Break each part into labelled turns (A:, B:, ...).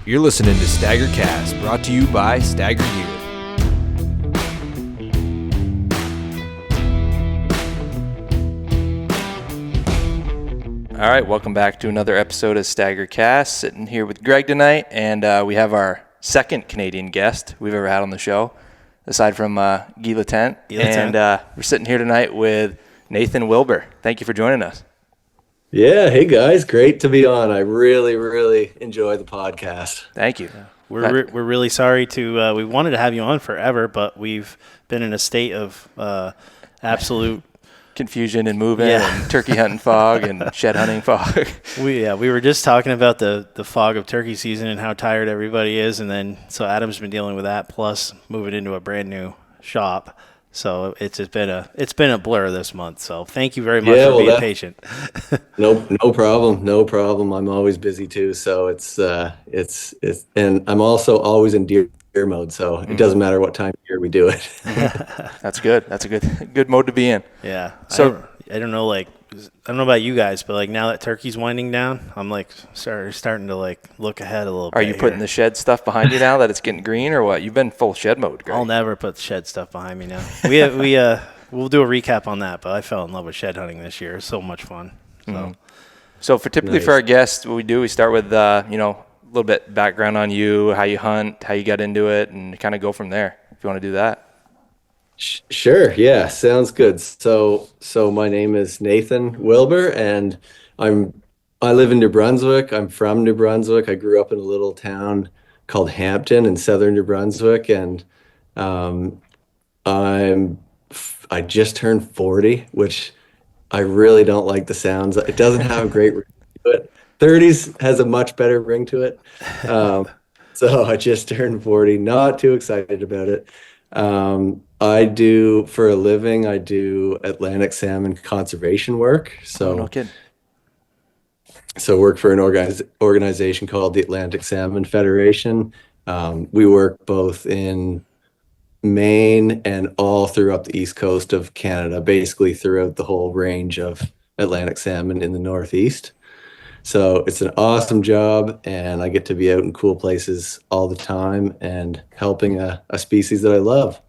A: You're listening to STAGR Cast, brought to you by STAGR Gear. All right, welcome back to another episode of STAGR Cast. Sitting here with Greg tonight, and we have our second Canadian guest we've ever had on the show, aside from Guy Latent. And we're sitting here tonight with Nathan Wilbur. Thank you for joining us.
B: Yeah, hey guys, great to be on. I really enjoy the podcast.
A: Thank you.
C: We're really sorry to we wanted to have you on forever, but we've been in a state of absolute
A: confusion and moving and turkey hunting fog and shed hunting fog.
C: We were just talking about the fog of turkey season and how tired everybody is, and then so Adam's been dealing with that, plus moving into a brand new shop. So it's been a blur this month. So thank you very much for being patient.
B: No problem. I'm always busy too. So it's and I'm also always in deer mode. So it doesn't matter what time of year we do it.
A: That's good. That's a good mode to be in.
C: Yeah. So I don't know about you guys, but like now that turkey's winding down, I'm like starting to like look ahead a little bit.
A: Are you putting the shed stuff behind you now that it's getting green, or what? You've been full shed mode, Greg.
C: I'll never put shed stuff behind me now. We'll do a recap on that, but I fell in love with shed hunting this year. It's so much fun.
A: So for our guests, what we start with a little bit background on you, how you hunt, how you got into it, and kind of go from there. If you want to do that.
B: Sure. Yeah. Sounds good. So my name is Nathan Wilbur, and I live in New Brunswick. I'm from New Brunswick. I grew up in a little town called Hampton in southern New Brunswick, and I just turned 40, which I really don't like the sounds. It doesn't have a great ring to it. 30s has a much better ring to it. So I just turned 40. Not too excited about it. I do, for a living, I do Atlantic salmon conservation work. So,
A: no kidding.
B: So work for an organization called the Atlantic Salmon Federation. We work both in Maine and all throughout the east coast of Canada, basically throughout the whole range of Atlantic salmon in the Northeast. So it's an awesome job, and I get to be out in cool places all the time and helping a species that I love.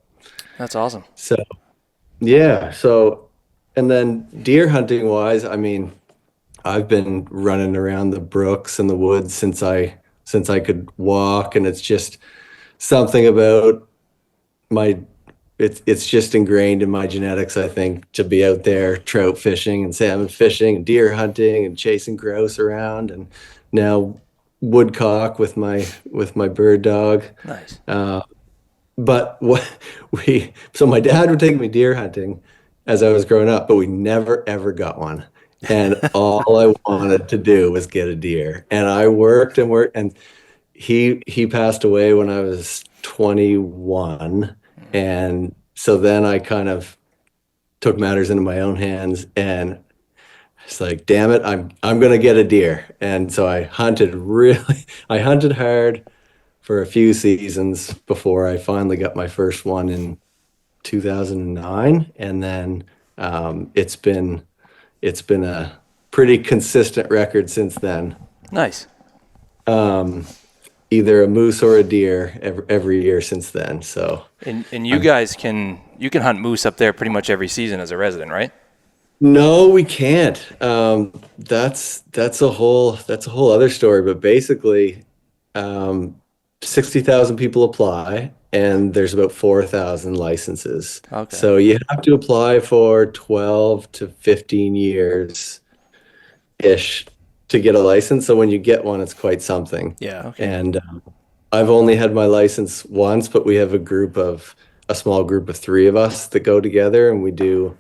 A: That's awesome.
B: So, yeah. So, and then deer hunting wise, I mean, I've been running around the brooks and the woods since I could walk, and it's just something about it's just ingrained in my genetics, I think, to be out there trout fishing and salmon fishing and deer hunting and chasing grouse around, and now woodcock with my bird dog.
A: Nice.
B: But so my dad would take me deer hunting as I was growing up, but we never ever got one. And all I wanted to do was get a deer. And I worked, and he passed away when I was 21. And so then I kind of took matters into my own hands, and it's like, damn it, I'm going to get a deer. And so I hunted hard for a few seasons before I finally got my first one in 2009. And then it's been a pretty consistent record since then.
A: Nice.
B: Either a moose or a deer every year since then. So
A: and you guys can hunt moose up there pretty much every season as a resident, right?
B: No, we can't. That's a whole other story. But basically, 60,000 people apply, and there's about 4,000 licenses.
A: Okay.
B: So you have to apply for 12 to 15 years ish to get a license. So when you get one, it's quite something.
C: Yeah.
A: Okay.
B: And I've only had my license once, but we have a small group of 3 of us that go together, and we do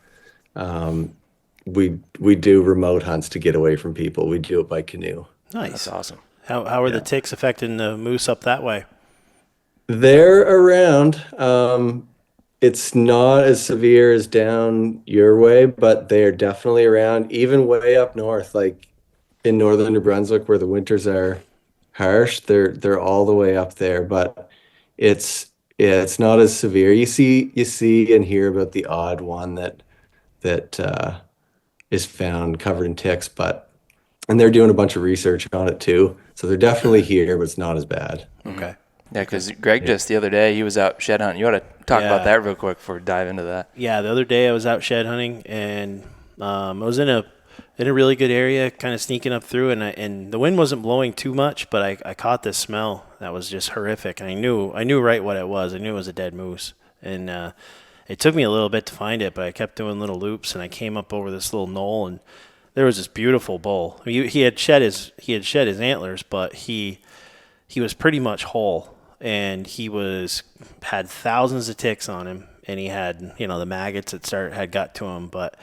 B: remote hunts to get away from people. We do it by canoe.
C: Nice.
A: That's awesome.
C: How are the ticks affecting the moose up that way?
B: They're around. It's not as severe as down your way, but they're definitely around, even way up north, like in northern New Brunswick, where the winters are harsh. They're all the way up there, but it's not as severe. You see and hear about the odd one that is found covered in ticks, but and they're doing a bunch of research on it too. So they're definitely here, but it's not as bad.
C: Okay.
A: Yeah, because Greg just the other day, he was out shed hunting. You want to talk about that real quick before we dive into that?
C: Yeah, the other day I was out shed hunting, and I was in a really good area, kind of sneaking up through, and the wind wasn't blowing too much, but I caught this smell that was just horrific, and I knew right what it was. I knew it was a dead moose, and it took me a little bit to find it, but I kept doing little loops, and I came up over this little knoll, and there was this beautiful bull. He had shed his antlers, but he was pretty much whole, and he had thousands of ticks on him, and he had the maggots that had got to him, but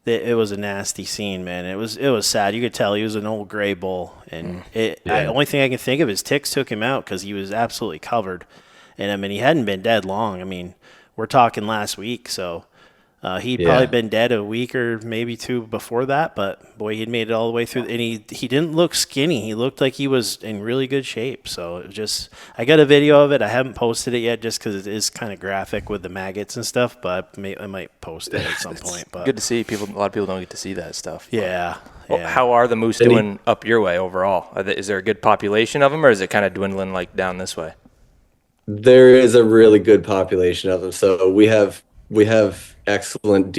C: it was a nasty scene, man. It was sad. You could tell he was an old gray bull, and the only thing I can think of is ticks took him out because he was absolutely covered, and I mean he hadn't been dead long. I mean we're talking last week, so. He'd probably been dead a week or maybe two before that, but boy, he'd made it all the way through. And he didn't look skinny. He looked like he was in really good shape. So it just, I got a video of it. I haven't posted it yet just because it is kind of graphic with the maggots and stuff, but I might post it at some point. But
A: good to see people. A lot of people don't get to see that stuff.
C: Yeah.
A: Well, how are the moose doing up your way overall? Is there a good population of them, or is it kind of dwindling like down this way?
B: There is a really good population of them. So we have excellent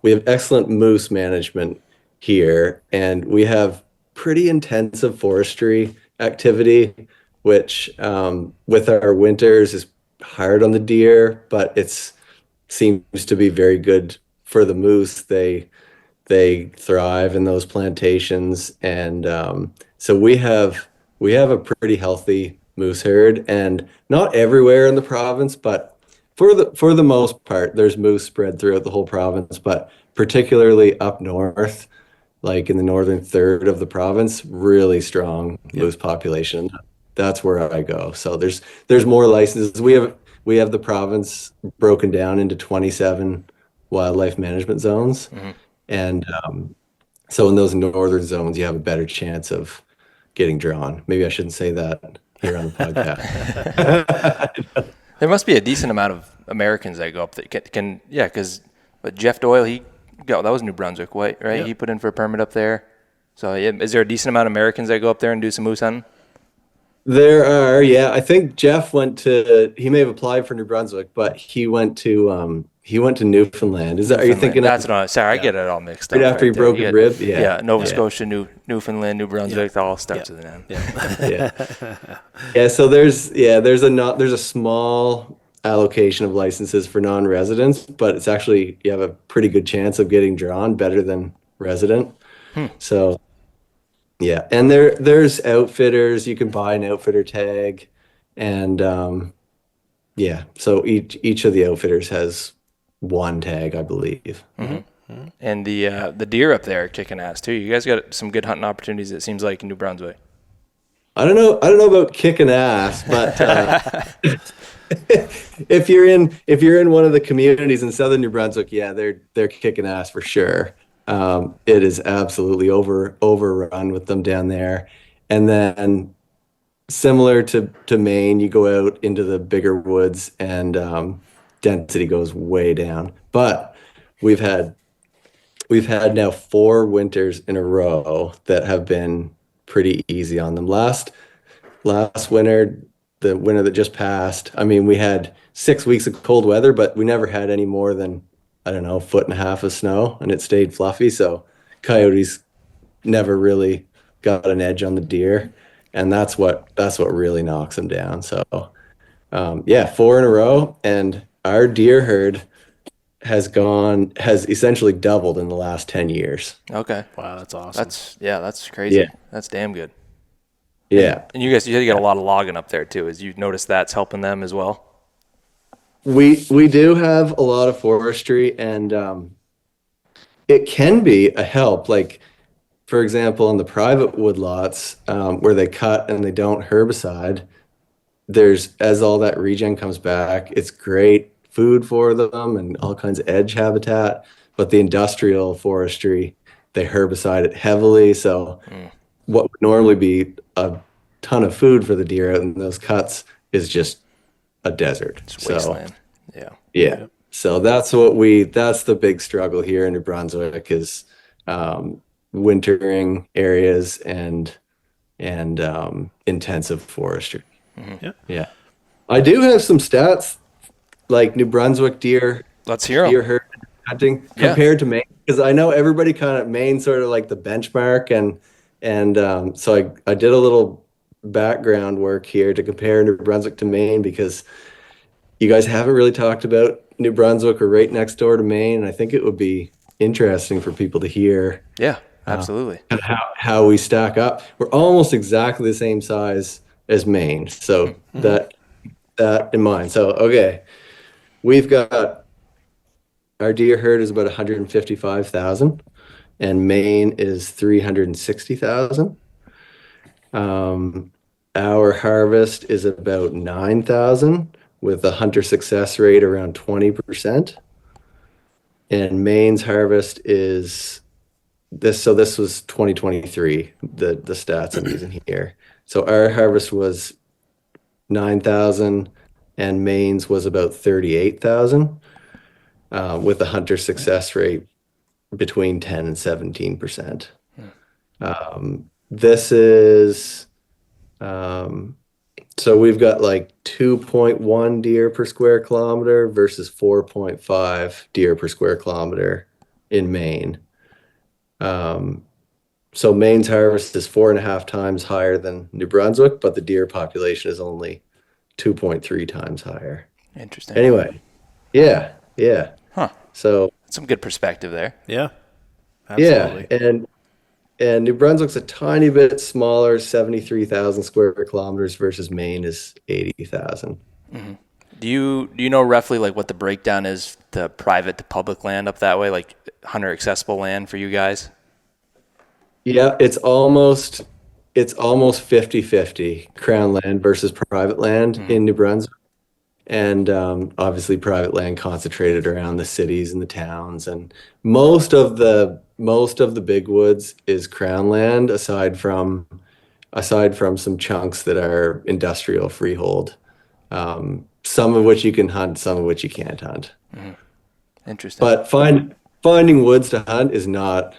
B: we have excellent moose management here, and we have pretty intensive forestry activity, which with our winters is hard on the deer, but it seems to be very good for the moose. They thrive in those plantations, and so we have a pretty healthy moose herd, and not everywhere in the province, but for the most part, there's moose spread throughout the whole province, but particularly up north, like in the northern third of the province, really strong moose population. That's where I go. So there's more licenses. We have the province broken down into 27 wildlife management zones, and so in those northern zones, you have a better chance of getting drawn. Maybe I shouldn't say that here on the podcast.
A: There must be a decent amount of Americans that go up that can because Jeff Doyle, that was New Brunswick, right? Yep. He put in for a permit up there. So is there a decent amount of Americans that go up there and do some moose hunting?
B: There are, yeah. I think Jeff he may have applied for New Brunswick, but he went to Newfoundland. Are you thinking?
A: That's not. Sorry, I get it all mixed up.
B: Right after he broke his rib,
A: Nova Scotia, Newfoundland, New Brunswick, it all starts with an N.
B: Yeah. So there's a small allocation of licenses for non-residents, but it's actually you have a pretty good chance of getting drawn, better than resident. So yeah, and there's outfitters. You can buy an outfitter tag, and so each of the outfitters has one tag, I believe.
A: And the deer up there are kicking ass too. You guys got some good hunting opportunities, it seems like, in New Brunswick.
B: I don't know about kicking ass, but if you're in one of the communities in southern New Brunswick, yeah, they're kicking ass for sure. It is absolutely overrun with them down there. And then similar to Maine, you go out into the bigger woods and density goes way down. But we've had now 4 winters in a row that have been pretty easy on them. Last winter, the winter that just passed, I mean, we had 6 weeks of cold weather, but we never had any more than, I don't know, 1.5 feet of snow, and it stayed fluffy. So coyotes never really got an edge on the deer, and that's what really knocks them down. So 4 in a row, and our deer herd has essentially doubled in the last 10 years.
A: Okay.
C: Wow, that's awesome.
A: That's crazy.
B: Yeah.
A: That's damn good.
B: Yeah.
A: And you said you got a lot of logging up there too. As you noticed, that's helping them as well.
B: We do have a lot of forestry, and it can be a help. Like, for example, on the private woodlots where they cut and they don't herbicide, as all that regen comes back, it's great food for them and all kinds of edge habitat. But the industrial forestry, they herbicide it heavily. So what would normally be a ton of food for the deer out in those cuts is just a desert.
A: It's wasteland.
B: Yeah. So that's the big struggle here in New Brunswick is wintering areas and intensive forestry.
C: Yeah.
B: Yeah. I do have some stats like New Brunswick
A: Let's hear
B: deer
A: them.
B: herd hunting
A: Yeah.
B: compared to Maine, because I know everybody kind of Maine sort of like the benchmark, and so I did a little background work here to compare New Brunswick to Maine, because you guys haven't really talked about New Brunswick. We're right next door to Maine, and I think it would be interesting for people to hear
A: Yeah, absolutely.
B: kind of how we stack up. We're almost exactly the same size as Maine, so that in mind. So okay, we've got our deer herd is about 155,000, and Maine is 360,000. Our harvest is about 9,000 with a hunter success rate around 20%. And Maine's harvest is this. So this was 2023, the stats I'm using here. So our harvest was 9,000 and Maine's was about 38,000, with a hunter success rate between 10 and 17%. This is so we've got like 2.1 deer per square kilometer versus 4.5 deer per square kilometer in Maine. So Maine's harvest is 4.5 times higher than New Brunswick, but the deer population is only 2.3 times higher.
A: Interesting.
B: Anyway, yeah.
A: Huh.
B: So
A: Some good perspective there.
C: Yeah. Absolutely.
B: yeah, and New Brunswick's a tiny bit smaller, 73,000 square kilometers versus Maine is 80,000.
A: Do you know roughly like what the breakdown is to private to public land up that way, like hunter accessible land for you guys?
B: Yeah, it's almost 50-50 crown land versus private land in New Brunswick. And obviously private land concentrated around the cities and the towns, and most of the big woods is crown land, aside from some chunks that are industrial freehold, some of which you can hunt, some of which you can't hunt.
A: Interesting.
B: But finding woods to hunt is not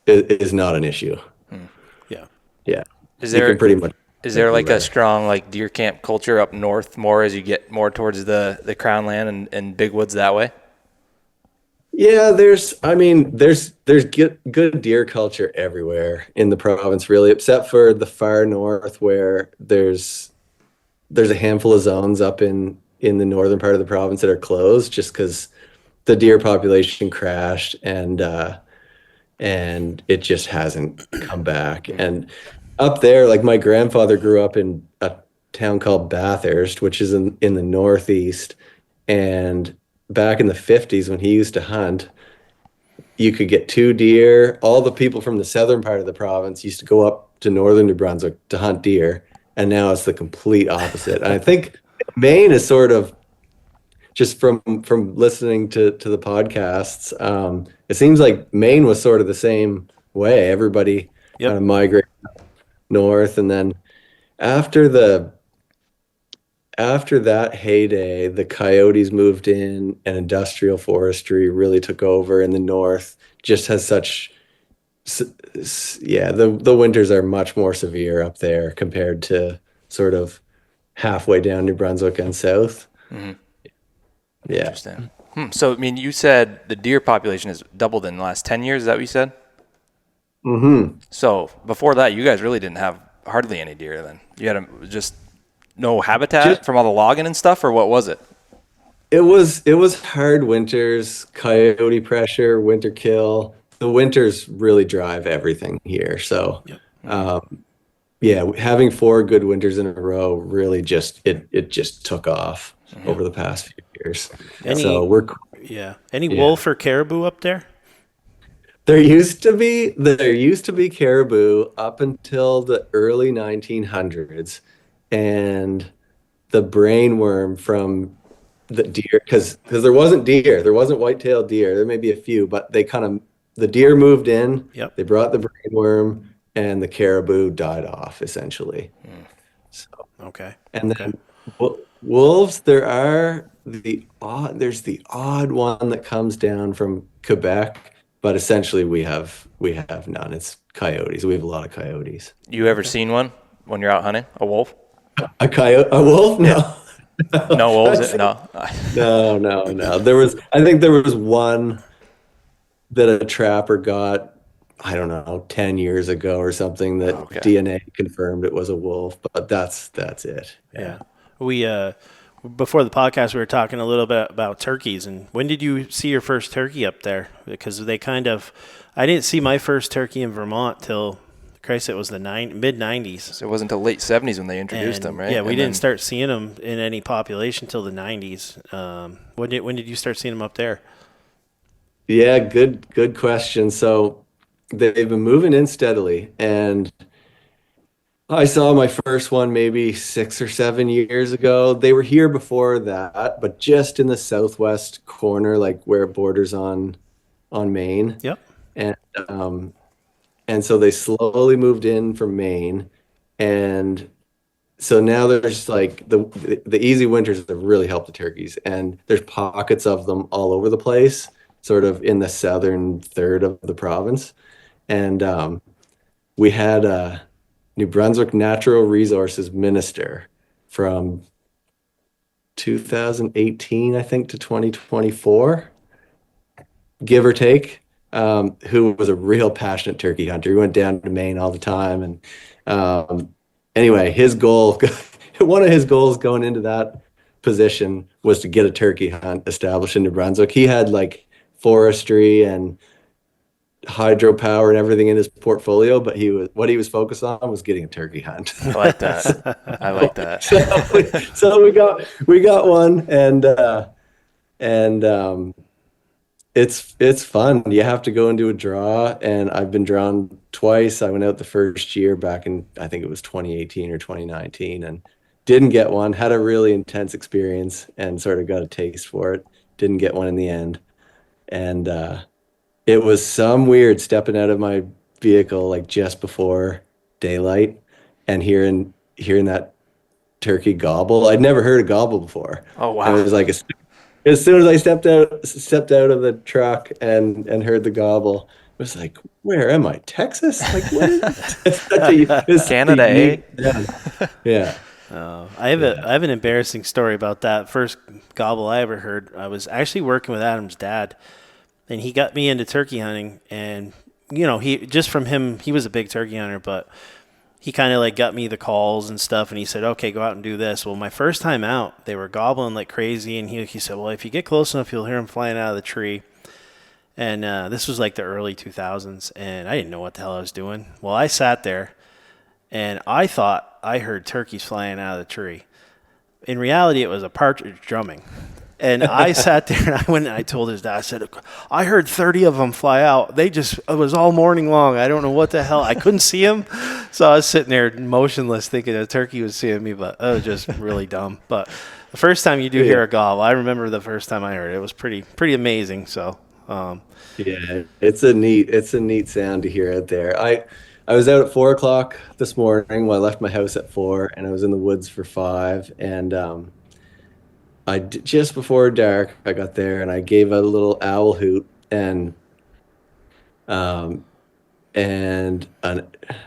B: an issue.
C: Yeah.
B: Yeah,
A: Is
B: you
A: there
B: can pretty much.
A: Is there like a strong like deer camp culture up north more as you get more towards the crown land and big woods that way?
B: Yeah, there's good deer culture everywhere in the province, really, except for the far north, where there's a handful of zones up in the northern part of the province that are closed just because the deer population crashed, and it just hasn't come back. And up there, like my grandfather grew up in a town called Bathurst, which is in the northeast. And back in the 50s, when he used to hunt, you could get 2 deer. All the people from the southern part of the province used to go up to northern New Brunswick to hunt deer. And now it's the complete opposite. And I think Maine is sort of, just from listening to the podcasts, it seems like Maine was sort of the same way. Everybody kind of migrated north, and then after that heyday, the coyotes moved in and industrial forestry really took over, and the north just has the winters are much more severe up there compared to sort of halfway down New Brunswick and south. Yeah.
A: Interesting. So I mean, you said the deer population has doubled in the last 10 years. Is that what you said? So before that, you guys really didn't have hardly any deer then. You had just no habitat from all the logging and stuff, or what was it?
B: It was hard winters, coyote pressure, winter kill. The winters really drive everything here. So, having 4 good winters in a row really just took off over the past few years.
C: Any wolf or caribou up there?
B: There used to be caribou up until the early 1900s, and the brainworm from the deer, because there wasn't white-tailed deer. There may be a few, but the deer moved in.
C: Yep.
B: They brought the brainworm, and the caribou died off essentially. So
C: Okay.
B: and then wolves, there's the odd one that comes down from Quebec, but essentially we have none. It's coyotes. We have a lot of coyotes.
A: You ever seen one when you're out hunting? A wolf?
B: A coyote? A wolf? No.
A: No wolves? No.
B: No. I think there was one that a trapper got, I don't know, 10 years ago or something that DNA confirmed it was a wolf, but that's it.
C: Yeah. We before the podcast we were talking a little bit about turkeys, and when did you see your first turkey up there? Because I didn't see my first turkey in Vermont till it was the mid 90s.
A: So it wasn't until late 70s when they introduced them, right?
C: Yeah, we didn't start seeing them in any population till the 90s. When did you start seeing them up there?
B: Yeah, good question. So they've been moving in steadily, and I saw my first one maybe 6 or 7 years ago. They were here before that, but just in the southwest corner, like where it borders on Maine.
C: Yep.
B: And so they slowly moved in from Maine, and so now there's like the easy winters have really helped the turkeys, and there's pockets of them all over the place, sort of in the southern third of the province. And we had a New Brunswick Natural Resources minister from 2018, I think, to 2024, give or take, who was a real passionate turkey hunter. He went down to Maine all the time. And anyway, one of his goals going into that position was to get a turkey hunt established in New Brunswick. He had like forestry and hydropower and everything in his portfolio, but what he was focused on was getting a turkey hunt.
A: I like that. I like that.
B: So we got one, and it's fun. You have to go and do a draw, and I've been drawn twice. I went out the first year back in, I think it was 2018 or 2019, and didn't get one. Had a really intense experience and sort of got a taste for it. Didn't get one in the end. And it was some weird stepping out of my vehicle like just before daylight and hearing that turkey gobble. I'd never heard a gobble before.
A: Oh wow!
B: And it was like as soon as I stepped out of the truck and heard the gobble, it was like, where am I? Texas? Like what is
A: Canada? Eh?
B: Yeah.
C: I have an embarrassing story about that first gobble I ever heard. I was actually working with Adam's dad, and he got me into turkey hunting. And he was a big turkey hunter, but he kind of like got me the calls and stuff. And he said, "Okay, go out and do this." Well, my first time out, they were gobbling like crazy, and he said, "Well, if you get close enough, you'll hear them flying out of the tree." And this was like the early 2000s, and I didn't know what the hell I was doing. Well, I sat there, and I thought I heard turkeys flying out of the tree. In reality, it was a partridge drumming. And I sat there, and I went and I told his dad, I said, "I heard 30 of them fly out. It was all morning long. I don't know what the hell. I couldn't see them." So I was sitting there motionless thinking a turkey was seeing me, but it was just really dumb. But the first time you do hear a gobble, I remember the first time I heard it. It was pretty amazing. So
B: yeah, it's a neat sound to hear out there. I was out at 4:00 this morning. Well, I left my house at 4, and I was in the woods for 5. And just before dark, I got there and I gave a little owl hoot, and an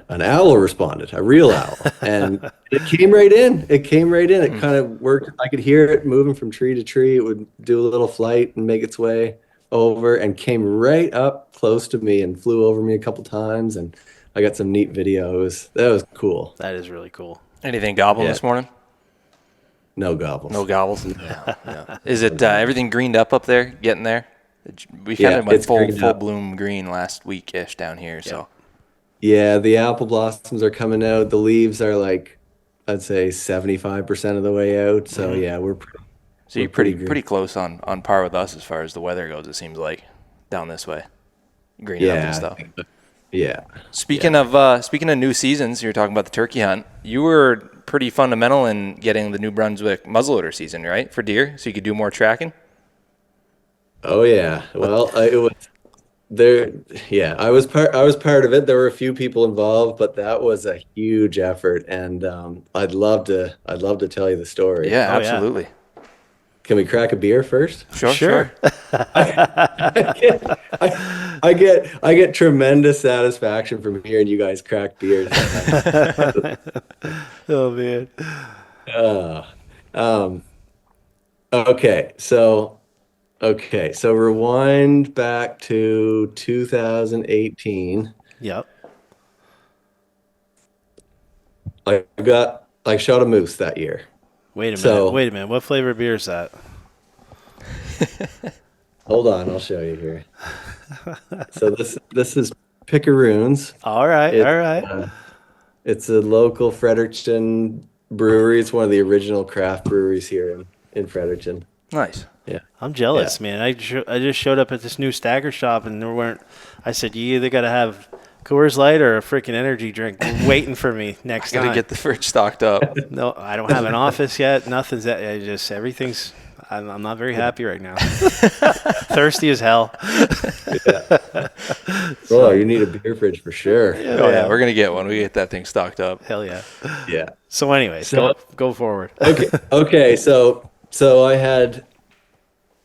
B: owl responded, a real owl, and it came right in. It kind of worked. I could hear it moving from tree to tree. It would do a little flight and make its way over, and came right up close to me and flew over me a couple times, and I got some neat videos. That was cool.
C: that is really cool.
A: Anything gobbling this morning?
B: No gobbles.
A: No gobbles. Yeah. Is it everything greened up there? Getting there? We kind of went full bloom green last week-ish down here. Yeah. So.
B: Yeah, the apple blossoms are coming out. The leaves are like, I'd say 75% of the way out. So yeah, we're
A: pretty close on par with us as far as the weather goes. It seems like down this way, green up and stuff.
B: Yeah.
A: Speaking of new seasons, you were talking about the turkey hunt. You were pretty fundamental in getting the New Brunswick muzzleloader season, right, for deer, so you could do more tracking.
B: Oh yeah. Well, it was there. Yeah, I was part of it. There were a few people involved, but that was a huge effort, and I'd love to tell you the story.
A: Yeah, absolutely. Yeah.
B: Can we crack a beer first?
A: Sure.
B: I get tremendous satisfaction from hearing you guys crack beers.
C: Oh man.
B: Uh, um, okay, so rewind back to 2018.
C: Yep.
B: I shot a moose that year.
C: Wait a minute.
B: So
C: Wait a minute. What flavor beer is that?
B: hold on, I'll show you here. So this is Picaroons.
C: All right.
B: It's,
C: All right.
B: it's a local Fredericton brewery. It's one of the original craft breweries here in Fredericton.
A: Nice.
B: Yeah.
C: I'm jealous, man. I just showed up at this new STAGR shop, and there weren't. I said, you either got to have Coors Light or a freaking energy drink waiting for me next
A: Gotta
C: time.
A: get the fridge stocked up.
C: No, I don't have an office yet. Nothing's that. I just everything's. I'm not very happy right now. Thirsty as hell.
B: Yeah. Oh, you need a beer fridge for sure.
A: Oh yeah, we're gonna get one. We get that thing stocked up.
C: Hell yeah.
B: Yeah.
C: So anyway, go forward.
B: Okay.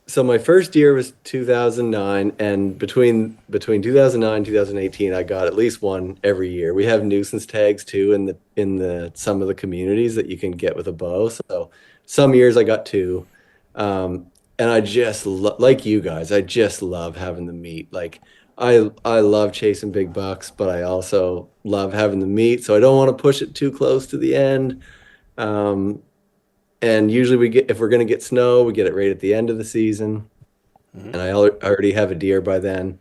B: So my first year was 2009, and between 2009 and 2018, I got at least one every year. We have nuisance tags too in the some of the communities that you can get with a bow. So some years I got two, and I just like you guys. I just love having the meat. Like I love chasing big bucks, but I also love having the meat. So I don't want to push it too close to the end. And usually if we're going to get snow, we get it right at the end of the season. And I already have a deer by then.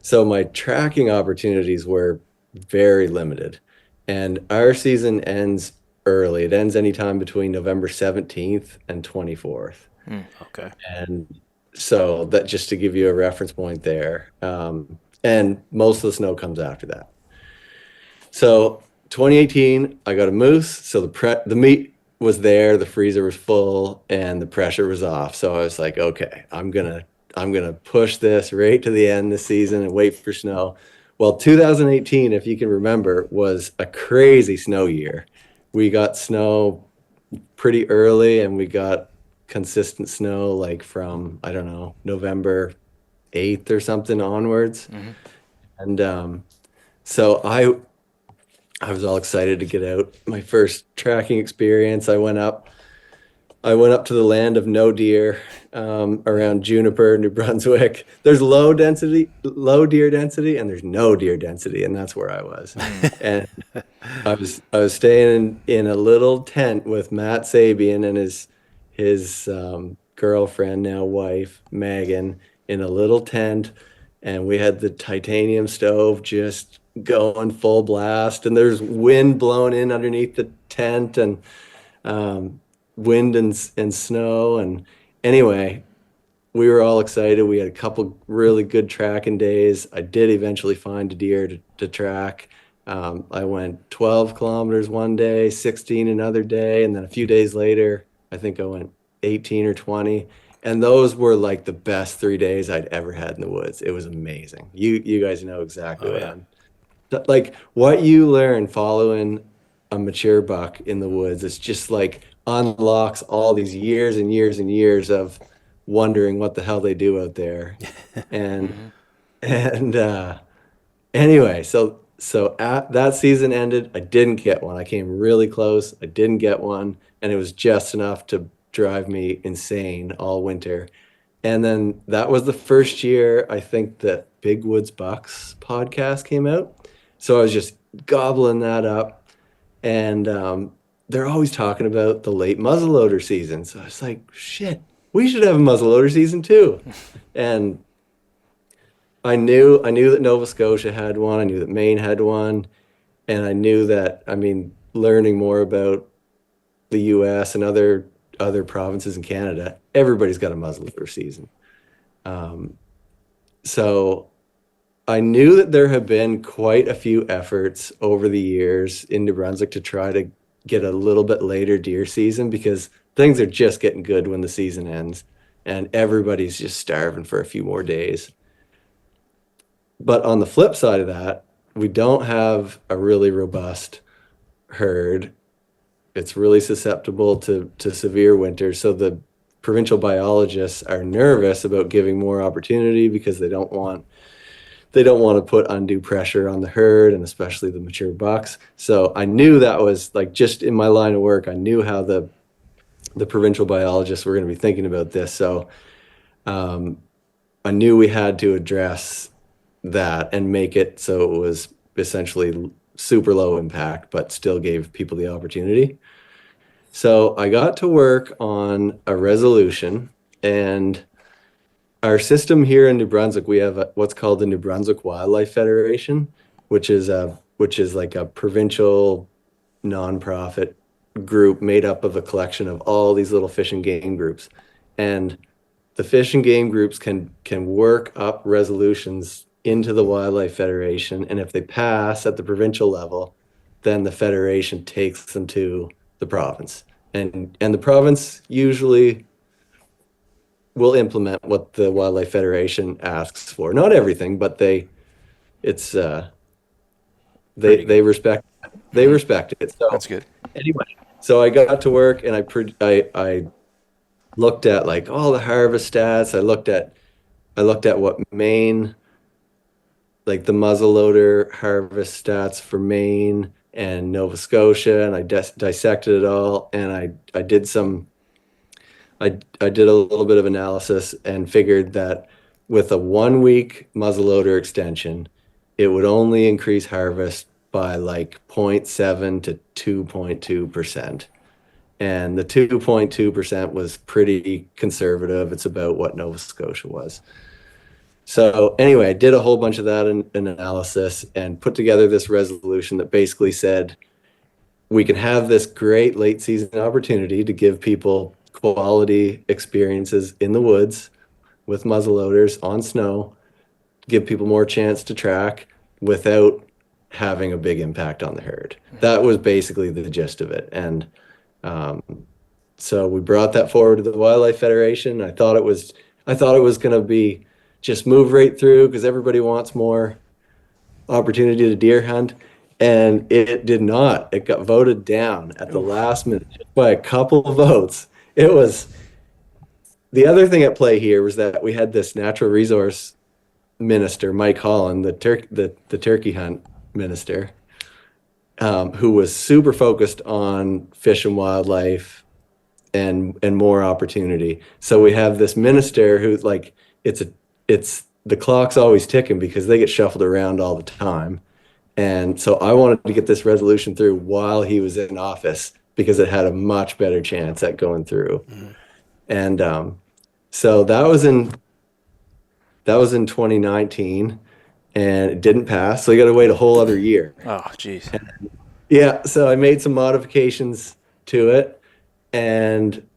B: So my tracking opportunities were very limited. And our season ends early. It ends anytime between November 17th and 24th.
C: Okay.
B: And so that just to give you a reference point there. And most of the snow comes after that. So 2018, I got a moose. So the meat was there, the freezer was full, and the pressure was off. So I was like, okay, I'm gonna push this right to the end this season and wait for snow. Well, 2018, if you can remember, was a crazy snow year. We got snow pretty early, and we got consistent snow like from, I don't know, November 8th or something onwards. And so I was all excited to get out. My first tracking experience. I went up to the land of no deer, around Juniper, New Brunswick. There's low deer density, and there's no deer density, and that's where I was. And I was staying in a little tent with Matt Sabian and his girlfriend, now wife, Megan, in a little tent, and we had the titanium stove just going full blast, and there's wind blowing in underneath the tent, and wind and snow. And anyway, we were all excited. We had a couple really good tracking days. I did eventually find a deer to track. I went 12 kilometers one day, 16 another day, and then a few days later, I think I went 18 or 20. And those were like the best 3 days I'd ever had in the woods. It was amazing. You guys know exactly what I'm. Like what you learn following a mature buck in the woods, it's just like unlocks all these years and years and years of wondering what the hell they do out there. And anyway, so that season ended. I didn't get one. I came really close. I didn't get one, and it was just enough to drive me insane all winter. And then that was the first year I think that Big Woods Bucks podcast came out. So I was just gobbling that up, and they're always talking about the late muzzleloader season. So I was like, shit, we should have a muzzleloader season too. And I knew that Nova Scotia had one. I knew that Maine had one, and I knew that, I mean, learning more about the U.S. and other provinces in Canada, everybody's got a muzzleloader season. So I knew that there have been quite a few efforts over the years in New Brunswick to try to get a little bit later deer season, because things are just getting good when the season ends and everybody's just starving for a few more days. But on the flip side of that, we don't have a really robust herd. It's really susceptible to severe winters. So the provincial biologists are nervous about giving more opportunity because they don't want they don't want to put undue pressure on the herd, and especially the mature bucks. So I knew that was like, just in my line of work, I knew how the provincial biologists were going to be thinking about this. So I knew we had to address that and make it so it was essentially super low impact, but still gave people the opportunity. So I got to work on a resolution, and our system here in New Brunswick, we have what's called the New Brunswick Wildlife Federation, which is like a provincial nonprofit group made up of a collection of all these little fish and game groups. And the fish and game groups can work up resolutions into the Wildlife Federation, and if they pass at the provincial level, then the federation takes them to the province, and the province usually will implement what the Wildlife Federation asks for. Not everything, but they respect it. So
A: that's good.
B: Anyway, so I got to work, and I looked at like all the harvest stats. I looked at what Maine, like the muzzleloader harvest stats for Maine and Nova Scotia, and I dissected it all, and I did a little bit of analysis and figured that with a 1 week muzzleloader extension, it would only increase harvest by like 0.7 to 2.2%. And the 2.2% was pretty conservative. It's about what Nova Scotia was. So anyway, I did a whole bunch of that in analysis and put together this resolution that basically said we can have this great late season opportunity to give people quality experiences in the woods with muzzleloaders on snow, give people more chance to track without having a big impact on the herd. That was basically the gist of it. And so we brought that forward to the Wildlife Federation. I thought it was going to be just move right through because everybody wants more opportunity to deer hunt. And it did not. It got voted down at the last minute by a couple of votes. It was the other thing at play here was that we had this natural resource minister, Mike Holland, the turkey hunt minister, who was super focused on fish and wildlife and more opportunity. So we have this minister who's like, it's the clock's always ticking because they get shuffled around all the time. And so I wanted to get this resolution through while he was in office because it had a much better chance at going through. Mm-hmm. And so that was in 2019, and it didn't pass. So you got to wait a whole other year.
A: Oh, geez.
B: Yeah. So I made some modifications to it and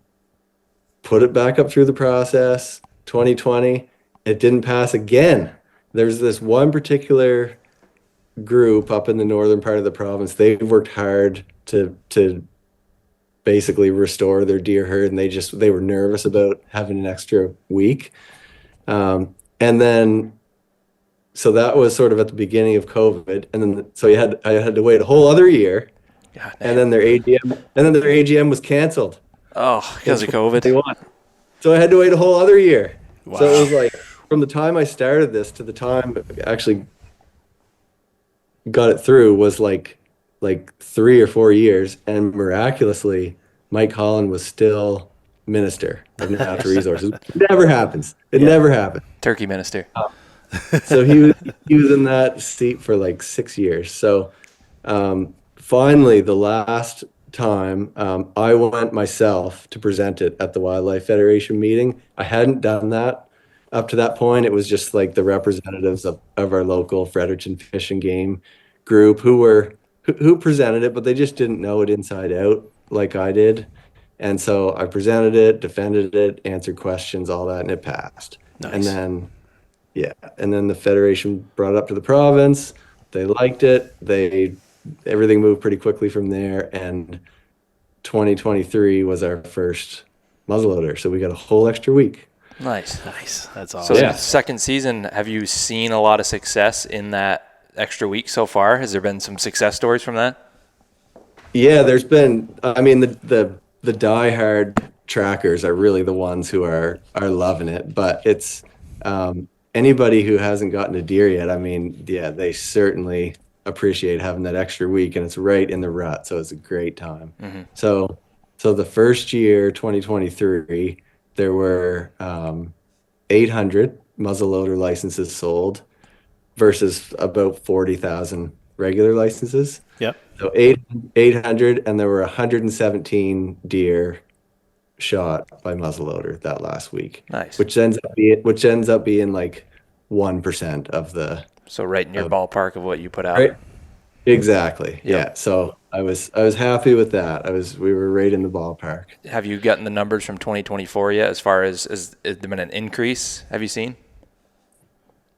B: put it back up through the process. 2020, it didn't pass again. There's this one particular group up in the northern part of the province. They've worked hard to basically restore their deer herd, and they were nervous about having an extra week. And then, so that was sort of at the beginning of COVID, and then I had to wait a whole other year, and then their AGM was canceled.
A: Oh, because of COVID.
B: So I had to wait a whole other year. Wow. So it was like from the time I started this to the time I actually got it through was like 3 or 4 years, and miraculously Mike Holland was still minister of natural resources. It never happens. Never happened.
A: Turkey minister.
B: So he was in that seat for like 6 years. So finally, the last time I went myself to present it at the Wildlife Federation meeting. I hadn't done that up to that point. It was just like the representatives of our local Fredericton Fish and Game group who presented it, but they just didn't know it inside out like I did. And so I presented it, defended it, answered questions, all that, and it passed. Nice. And then the Federation brought it up to the province. They liked it. Everything moved pretty quickly from there. And 2023 was our first muzzleloader. So we got a whole extra week.
A: Nice.
C: That's awesome.
A: So second season, have you seen a lot of success in that extra week so far? Has there been some success stories from that?
B: Yeah, there's been, I mean, the diehard trackers are really the ones who are loving it, but it's anybody who hasn't gotten a deer yet, I mean, yeah, they certainly appreciate having that extra week, and it's right in the rut, so it's a great time. So the first year, 2023, there were 800 muzzleloader licenses sold versus about 40,000 regular licenses.
C: Yep.
B: So 800, and there were 117 deer shot by muzzleloader that last week.
A: Nice.
B: Which ends up being like 1% of the.
A: So right in your ballpark of what you put out.
B: Right. Exactly.
A: Yep.
B: Yeah. So I was happy with that. We were right in the ballpark.
A: Have you gotten the numbers from 2024 yet? As far as has there been an increase? Have you seen?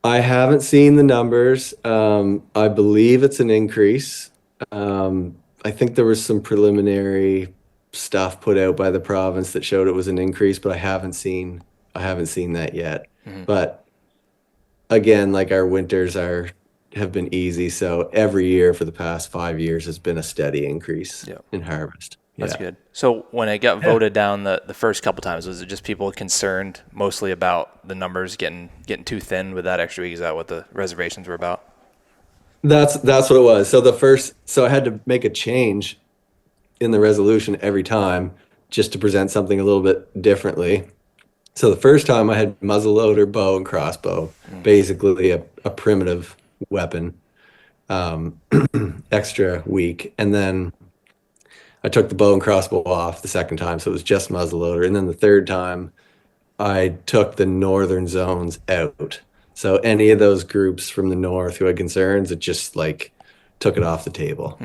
B: I haven't seen the numbers. I believe it's an increase. I think there was some preliminary stuff put out by the province that showed it was an increase, but I haven't seen that yet. But again, like our winters have been easy, so every year for the past 5 years has been a steady increase in harvest.
A: That's good. So when it got voted down the first couple times, was it just people concerned mostly about the numbers getting too thin with that extra week? Is that what the reservations were about?
B: That's what it was. So I had to make a change in the resolution every time just to present something a little bit differently. So the first time I had muzzleloader, bow, and crossbow, basically a primitive weapon, extra week. And then I took the bow and crossbow off the second time, so it was just muzzleloader. And then the third time I took the northern zones out. So any of those groups from the north who had concerns, it just like took it off the table.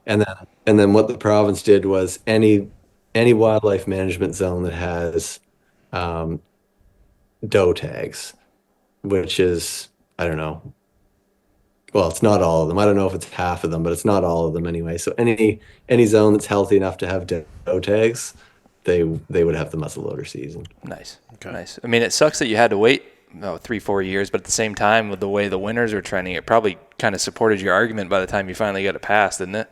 B: And then what the province did was any wildlife management zone that has doe tags, which is, I don't know, well, it's not all of them. I don't know if it's half of them, but it's not all of them anyway. So any zone that's healthy enough to have doe tags, they would have the muzzleloader season.
A: Nice. Okay. Nice. I mean, it sucks that you had to wait 3-4 years, but at the same time, with the way the winters are trending, it probably kind of supported your argument by the time you finally got it passed, didn't it?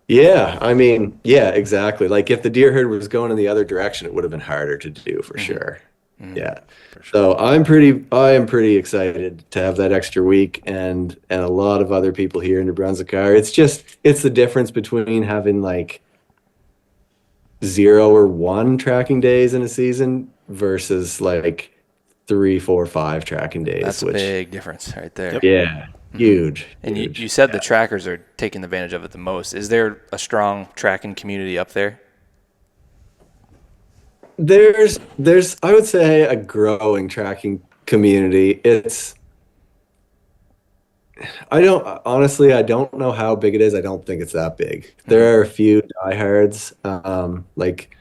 B: Yeah, I mean, yeah, exactly. Like if the deer herd was going in the other direction, it would have been harder to do for sure. Yeah. For sure. So I am pretty excited to have that extra week, and a lot of other people here in New Brunswick are. It's the difference between having like 0 or 1 tracking days in a season versus like 3, 4, 5 tracking days.
A: That's a big difference right there.
B: Yeah. Huge.
A: And you said the trackers are taking advantage of it the most. Is there a strong tracking community up there?
B: There's I would say a growing tracking community. I don't know how big it is. I don't think it's that big. There are a few diehards, like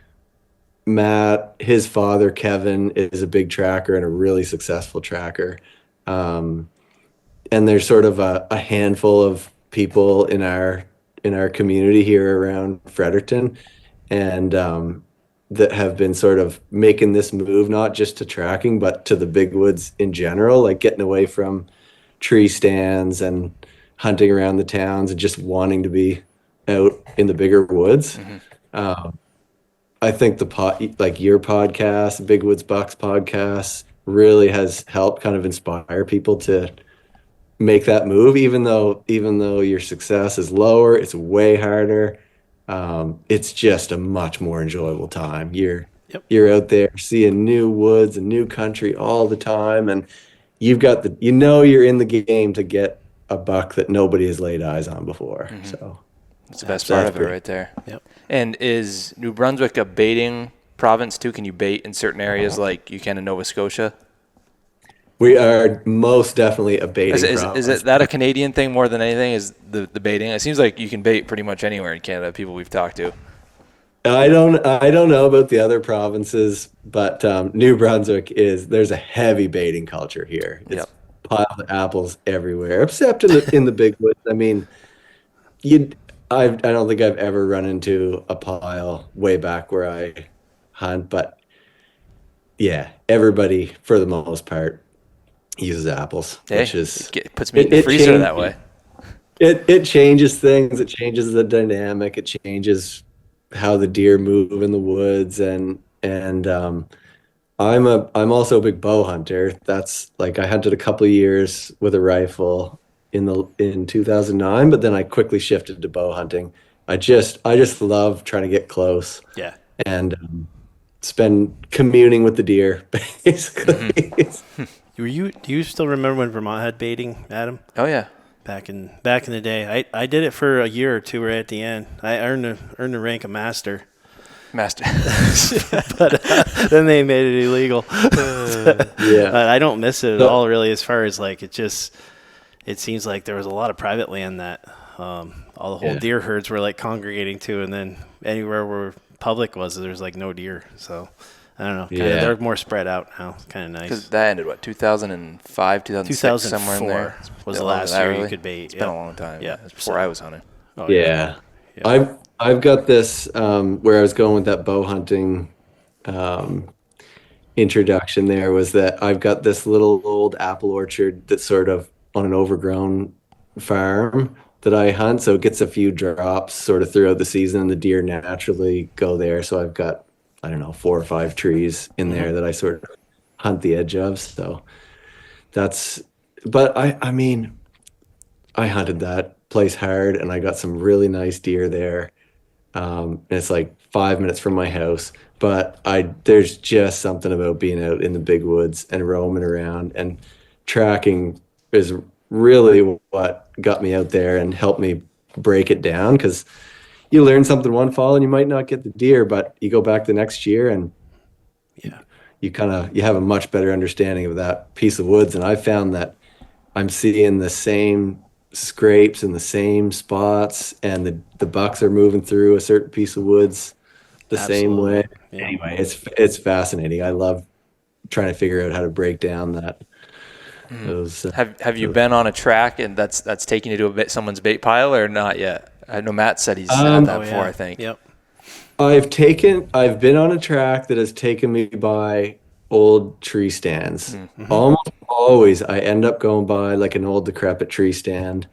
B: Matt, his father Kevin is a big tracker and a really successful tracker. And there's sort of a handful of people in our community here around Fredericton, and that have been sort of making this move, not just to tracking, but to the big woods in general, like getting away from tree stands and hunting around the towns and just wanting to be out in the bigger woods. I think like your podcast, Big Woods Bucks podcast, really has helped kind of inspire people to make that move, even though your success is lower, it's way harder. It's just a much more enjoyable time. You're out there seeing new woods and new country all the time, and you've got you're in the game to get a buck that nobody has laid eyes on before. So
A: that's the best part of it right there. Yep. And is New Brunswick a baiting province too? Can you bait in certain areas like you can in Nova Scotia?
B: We are most definitely a baiting province.
A: Is that a Canadian thing more than anything, is the baiting? It seems like you can bait pretty much anywhere in Canada, people we've talked to.
B: I don't know about the other provinces, but New Brunswick there's a heavy baiting culture here. It's piled apples everywhere, except in the big woods. I mean, I don't think I've ever run into a pile way back where I hunt, but yeah, everybody for the most part uses apples, which is
A: it puts me in the freezer that way.
B: It changes things. It changes the dynamic. It changes how the deer move in the woods, and I'm also a big bow hunter. That's like I hunted a couple of years with a rifle in 2009, but then I quickly shifted to bow hunting. I just love trying to get close
C: Yeah.
B: and spend communing with the deer,
A: Mm-hmm.
B: basically.
C: Do you still remember when Vermont had baiting, Adam?
A: Oh yeah,
C: Back in the day. I did it for a year or two right at the end. I earned the rank of master.
A: master.
C: But then they made it illegal.
B: Yeah.
C: I don't miss it at
B: So,
C: all, really, as far as like it seems like there was a lot of private land that all the whole
B: yeah.
C: deer herds were like congregating to, and then anywhere where public was, there's like no deer. So I don't know. Kinda,
B: Yeah.
C: they're more spread out now. Kind of
A: Because
C: nice.
A: that ended, what, 2005, 2006, somewhere in there?
C: 2004 was
A: It's
C: the
A: been
C: last
A: that
C: year
A: early?
C: you could bait.
A: It's been a long time.
C: Yeah.
A: It's before I was hunting.
C: Oh,
B: Yeah.
C: Yeah.
B: I've got this where I was going with that bow hunting um, introduction there was that I've got this little old apple orchard that's sort of on an overgrown farm that I hunt. So it gets a few drops sort of throughout the season and the deer naturally go there. So I've got, I don't know, 4 or 5 trees in there that I sort of hunt the edge of. So that's, but I mean, I hunted that place hard and I got some really nice deer there. And it's like 5 minutes from my house. But there's just something about being out in the big woods and roaming around and tracking is really what got me out there and helped me break it down because you learn something one fall and you might not get the deer, but you go back the next year and
C: Yeah.
B: you have a much better understanding of that piece of woods. And I found that I'm seeing the same scrapes in the same spots, and the bucks are moving through a certain piece of woods the same
C: Absolutely.
B: way.
C: Yeah.
B: Anyway, it's fascinating. I love trying to figure out how to break down those.
A: Have you been on a track and that's taking you to someone's bait pile or not yet? I know Matt said he's had that
C: Oh,
A: before,
C: yeah.
A: I think.
C: Yep.
B: I've been on a track that has taken me by old tree stands. Almost always I end up going by like an old decrepit tree stand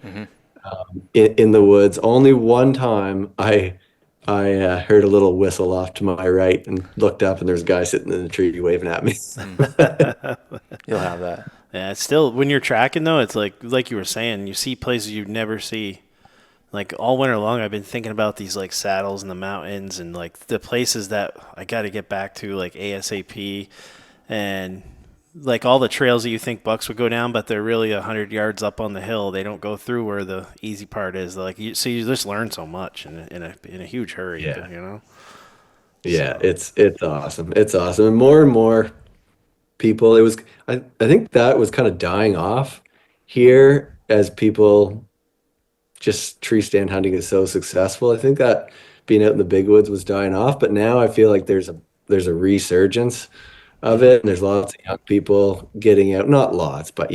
B: in the woods. Only one time I heard a little whistle off to my right and looked up and there's a guy sitting in the tree waving at me.
A: You'll have that.
C: Yeah. It's still when you're tracking though, it's like you were saying, you see places you'd never see. Like all winter long, I've been thinking about these like saddles in the mountains and like the places that I got to get back to, like ASAP, and like all the trails that you think bucks would go down, but they're really 100 yards up on the hill. They don't go through where the easy part is. Like so you just learn so much in a huge hurry.
B: Yeah.
C: You know.
B: Yeah,
C: So,
B: it's awesome. It's awesome. And more people, I think that was kind of dying off here as people just tree stand hunting is so successful. I think that being out in the big woods was dying off, but now I feel like there's a resurgence of it, and there's lots of young people getting out. Not lots, but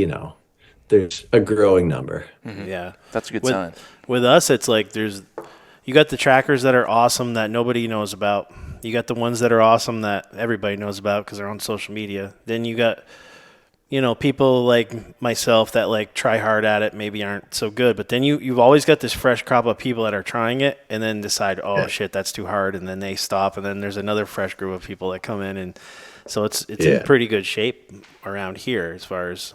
B: there's a growing number.
C: yeah.
A: That's a good
C: With
A: sign.
C: with us, it's like you got the trackers that are awesome that nobody knows about. You got the ones that are awesome that everybody knows about because they're on social media. Then you got, people like myself that like try hard at it, maybe aren't so good. But then you've always got this fresh crop of people that are trying it and then decide, oh
B: Yeah.
C: shit, that's too hard, and then they stop. And then there's another fresh group of people that come in, and so it's
B: Yeah.
C: in pretty good shape around here as far as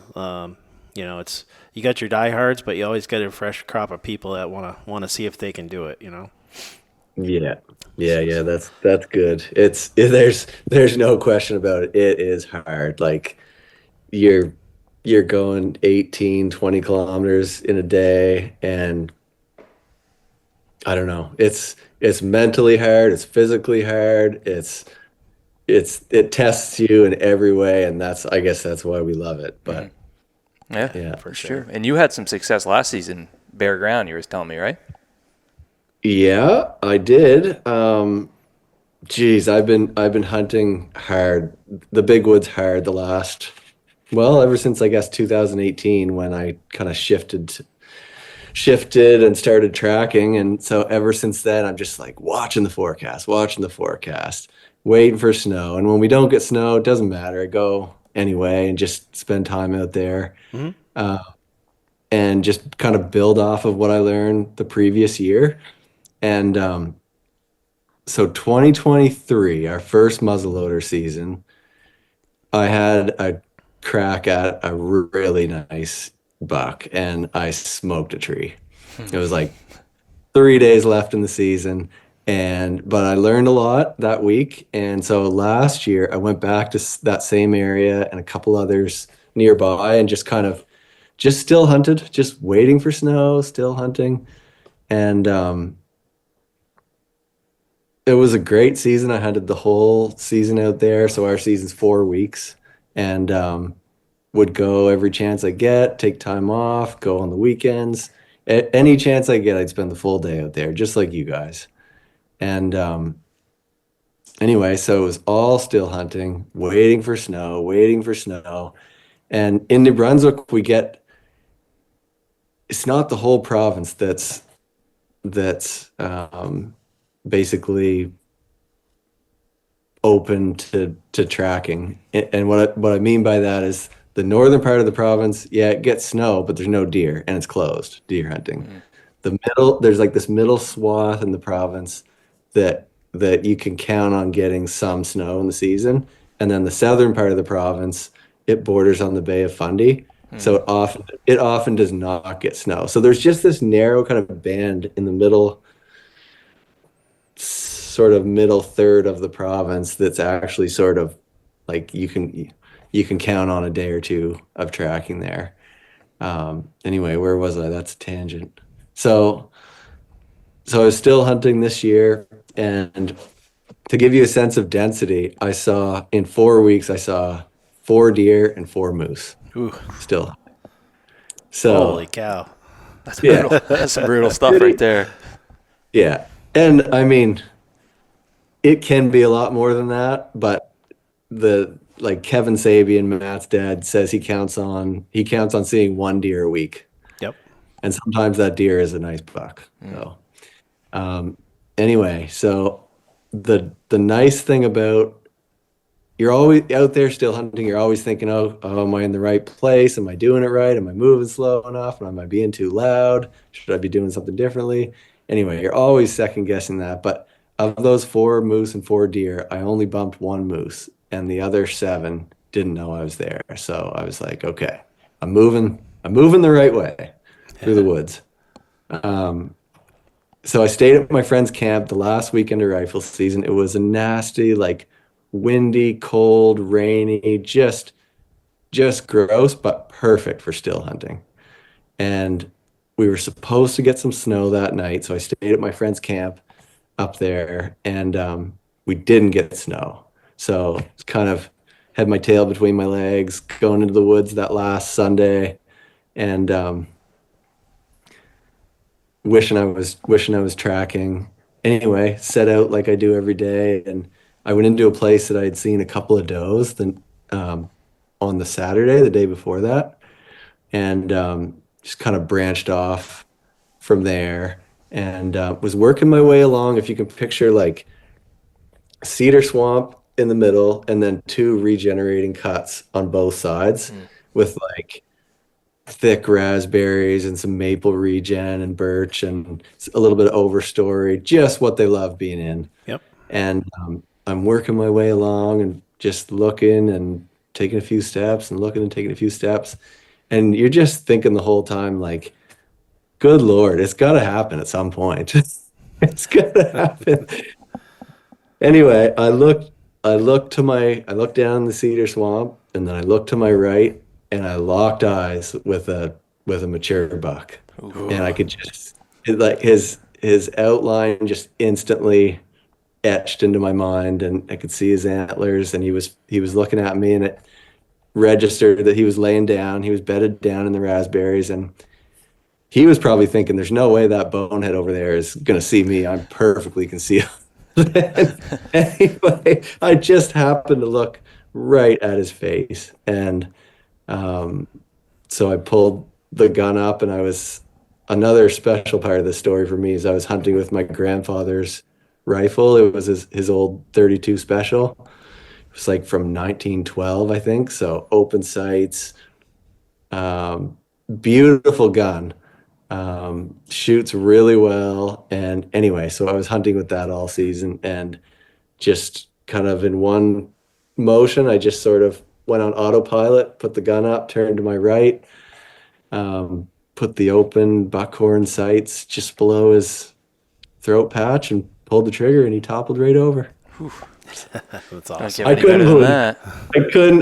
C: it's you got your diehards, but you always got a fresh crop of people that wanna see if they can do it.
B: Yeah. Yeah, that's good. There's no question about it. It is hard. Like you're going 18, 20 kilometers in a day, and I don't know. It's mentally hard, it's physically hard, it tests you in every way, and I guess that's why we love it. But
A: Yeah,
B: yeah.
A: for sure. And you had some success last season, bare ground, you were telling me, right?
B: Yeah, I did. Geez, I've been hunting hard, the big woods hard ever since I guess 2018 when I kind of shifted and started tracking. And so ever since then, I'm just like watching the forecast, waiting for snow. And when we don't get snow, it doesn't matter. I go anyway and just spend time out there and just kind of build off of what I learned the previous year. And so 2023, our first muzzleloader season, I had a crack at a really nice buck, and I smoked a tree. It was like 3 days left in the season, but I learned a lot that week. And so last year I went back to that same area and a couple others nearby, and just still hunted, just waiting for snow, still hunting. And it was a great season. I hunted the whole season out there. So our season's 4 weeks, and would go every chance I get, take time off, go on the weekends. Any chance I get, I'd spend the full day out there, just like you guys. And anyway, so it was all still hunting, waiting for snow, waiting for snow. And in New Brunswick, it's not the whole province that's basically open to tracking. And what I mean by that is the northern part of the province, yeah, it gets snow, but there's no deer, and it's closed, deer hunting. There's like this middle swath in the province that you can count on getting some snow in the season. And then the southern part of the province, it borders on the Bay of Fundy. So it often does not get snow. So there's just this narrow kind of band in the middle, sort of middle third of the province that's actually sort of like you can count on a day or two of tracking there. Anyway, where was I? That's a tangent. So I was still hunting this year, and to give you a sense of density, in 4 weeks I saw 4 deer and 4 moose.
C: Ooh.
B: Still. So
C: holy cow.
A: That's brutal. That's some brutal stuff right there.
B: Yeah. And I mean, it can be a lot more than that, but like Kevin Sabian, Matt's dad, says he counts on seeing 1 deer a week.
C: Yep.
B: And sometimes that deer is a nice buck. So anyway, so the nice thing about, you're always out there still hunting, you're always thinking, oh, am I in the right place? Am I doing it right? Am I moving slow enough? Am I being too loud? Should I be doing something differently? Anyway, you're always second guessing that. But of those 4 moose and 4 deer, I only bumped 1 moose, and the other 7 didn't know I was there. So I was like, okay, I'm moving the right way through the woods. So I stayed at my friend's camp the last weekend of rifle season. It was a nasty, like windy, cold, rainy, just gross, but perfect for still hunting. And we were supposed to get some snow that night, so I stayed at my friend's camp up there, and we didn't get snow. So it's kind of had my tail between my legs going into the woods that last Sunday, and wishing I was tracking. Anyway, set out like I do every day, and I went into a place that I had seen a couple of does on the Saturday, the day before that, and just kind of branched off from there, and was working my way along. If you can picture like cedar swamp in the middle, and then 2 regenerating cuts on both sides with like thick raspberries and some maple regen and birch and a little bit of overstory, just what they love being in.
C: Yep.
B: And I'm working my way along and just looking and taking a few steps and looking and taking a few steps. And you're just thinking the whole time, like, good Lord, it's got to happen at some point. It's got to happen. Anyway, I looked down the cedar swamp, and then I looked to my right, and I locked eyes with a mature buck. Ooh. And I could just, his outline just instantly etched into my mind, and I could see his antlers, and he was looking at me, and it registered that he was laying down. He was bedded down in the raspberries, and he was probably thinking, there's no way that bonehead over there is going to see me. I'm perfectly concealed. Anyway, I just happened to look right at his face, and so I pulled the gun up, and another special part of the story for me is I was hunting with my grandfather's rifle. It was his old 32 special. It was like from 1912, I think. So open sights, beautiful gun, shoots really well. And anyway, so I was hunting with that all season, and just kind of in one motion, I just sort of went on autopilot, put the gun up, turned to my right, put the open buckhorn sights just below his throat patch and pulled the trigger, and he toppled right over.
C: That's
A: Don't
C: awesome.
A: get any better than that.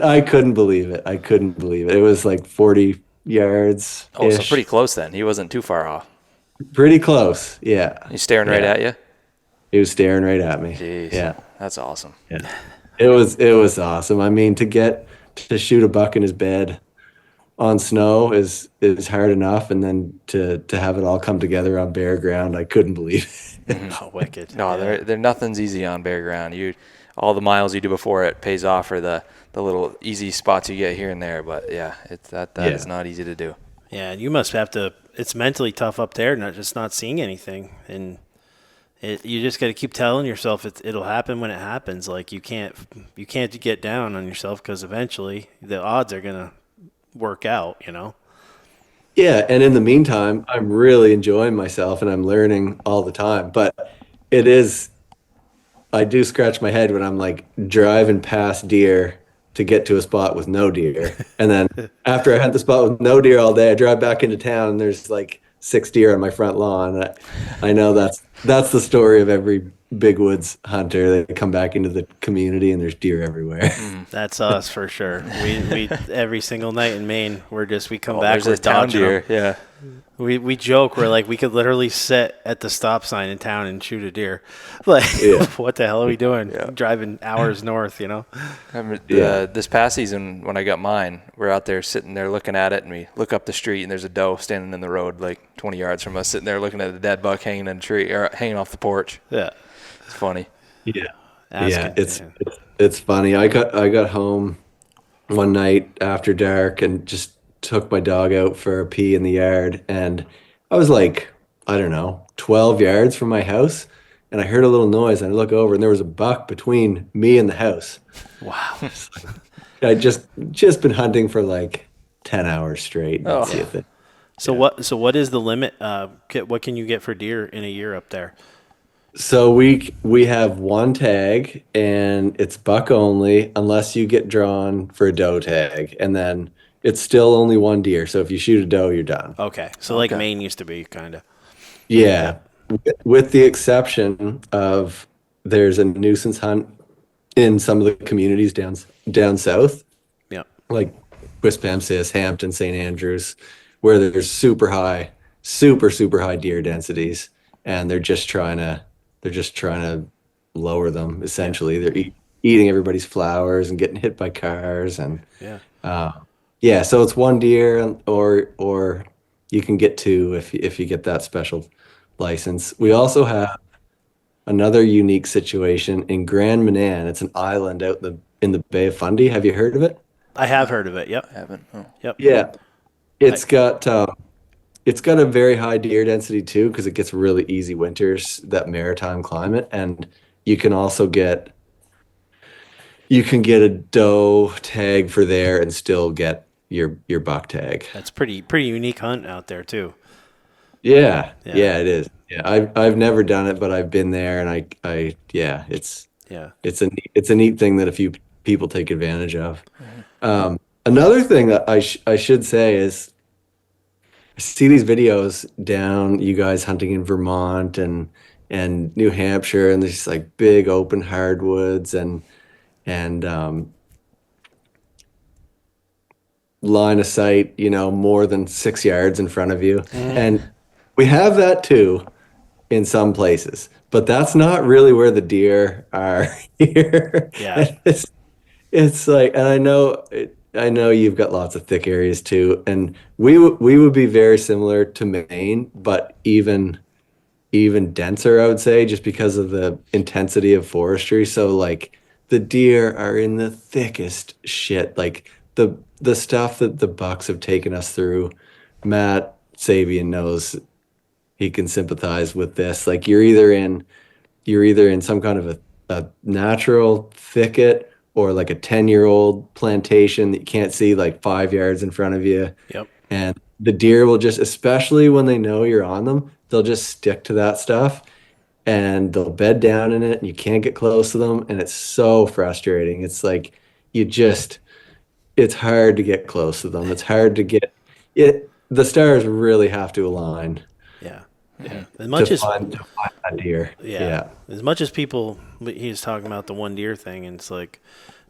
B: I couldn't believe it. I couldn't believe it. It was like 40 yards.
A: Oh, so pretty close then. He wasn't too far off.
B: Pretty close. Yeah.
A: He's staring right at you?
B: He was staring right at me.
A: Jeez.
B: Yeah.
A: That's awesome.
B: Yeah. It was awesome. I mean, to shoot a buck in his bed on snow is hard enough, and then to have it all come together on bare ground, I couldn't believe it.
C: Oh, wicked.
A: No, there nothing's easy on bare ground. All the miles you do before it pays off for the little easy spots you get here and there. But yeah, that is not easy to do.
C: Yeah, you must have to. It's mentally tough up there, not seeing anything, and you just got to keep telling yourself it'll happen when it happens. Like you can't get down on yourself, because eventually the odds are gonna work out.
B: Yeah, and in the meantime, I'm really enjoying myself and I'm learning all the time. But I do scratch my head when I'm like driving past deer to get to a spot with no deer. And then after I hunt the spot with no deer all day, I drive back into town and there's like 6 deer on my front lawn. I know that's the story of every big woods hunter. They come back into the community and there's deer everywhere.
C: That's us for sure. We every single night in Maine, we come back,
A: There's
C: we're
A: a town
C: dodging
A: deer.
C: them.
A: Yeah.
C: We joke, we're like, we could literally sit at the stop sign in town and shoot a deer. Like, what the hell are we doing?
A: Yeah.
C: Driving hours north,
A: I remember this past season when I got mine, we're out there sitting there looking at it, and we look up the street, and there's a doe standing in the road like 20 yards from us, sitting there looking at the dead buck hanging in a tree or hanging off the porch.
C: Yeah.
A: It's funny.
B: Yeah. It's funny. I got home one night after dark and just took my dog out for a pee in the yard, and I was like, I don't know, 12 yards from my house, and I heard a little noise, and I look over and there was a buck between me and the house.
C: Wow.
B: I just been hunting for like 10 hours straight.
C: So what is the limit? What can you get for deer in a year up there?
B: So we have one tag, and it's buck only unless you get drawn for a doe tag, and then it's still only one deer. So if you shoot a doe, you're done.
C: Okay. So like Maine used to be, kind of.
B: Yeah. With the exception of there's a nuisance hunt in some of the communities down south.
C: Yeah.
B: Like Quispamsis, Hampton, St. Andrews, where there's super high deer densities, and they're just trying to lower them, essentially. They're eating everybody's flowers and getting hit by cars, and so it's one deer, or you can get two if you get that special license. We also have another unique situation in Grand Manan. It's an island out in the Bay of Fundy. Have you heard of it?
C: I have heard of it. Yep.
A: I haven't. Oh.
C: Yep.
B: Yeah. It's got a very high deer density too, because it gets really easy winters, that maritime climate, and you can also get a doe tag for there and still get your buck tag.
C: That's pretty unique hunt out there too.
B: Yeah, it is. Yeah, I've never done it, but I've been there, and it's a neat thing that a few people take advantage of. Mm-hmm. Another thing that I should say is, I see these videos down, you guys hunting in Vermont and New Hampshire, and there's like big open hardwoods and line of sight, more than 6 yards in front of you. Mm-hmm. And we have that too in some places, but that's not really where the deer are here.
C: Yeah.
B: It's like, and I know you've got lots of thick areas too, and we would be very similar to Maine, but even denser, I would say, just because of the intensity of forestry. So like the deer are in the thickest shit, like the stuff that the bucks have taken us through. Matt Sabian knows, he can sympathize with this. Like you're either in some kind of a natural thicket, or like a 10-year-old plantation that you can't see like 5 yards in front of you.
C: Yep.
B: And the deer will just, especially when they know you're on them, they'll just stick to that stuff, and they'll bed down in it, and you can't get close to them. And it's so frustrating. It's like, it's hard to get close to them. It's hard to get it. The stars really have to align
C: Yeah.
B: to find that deer. Yeah.
C: As much as people, he's talking about the one deer thing, and it's like,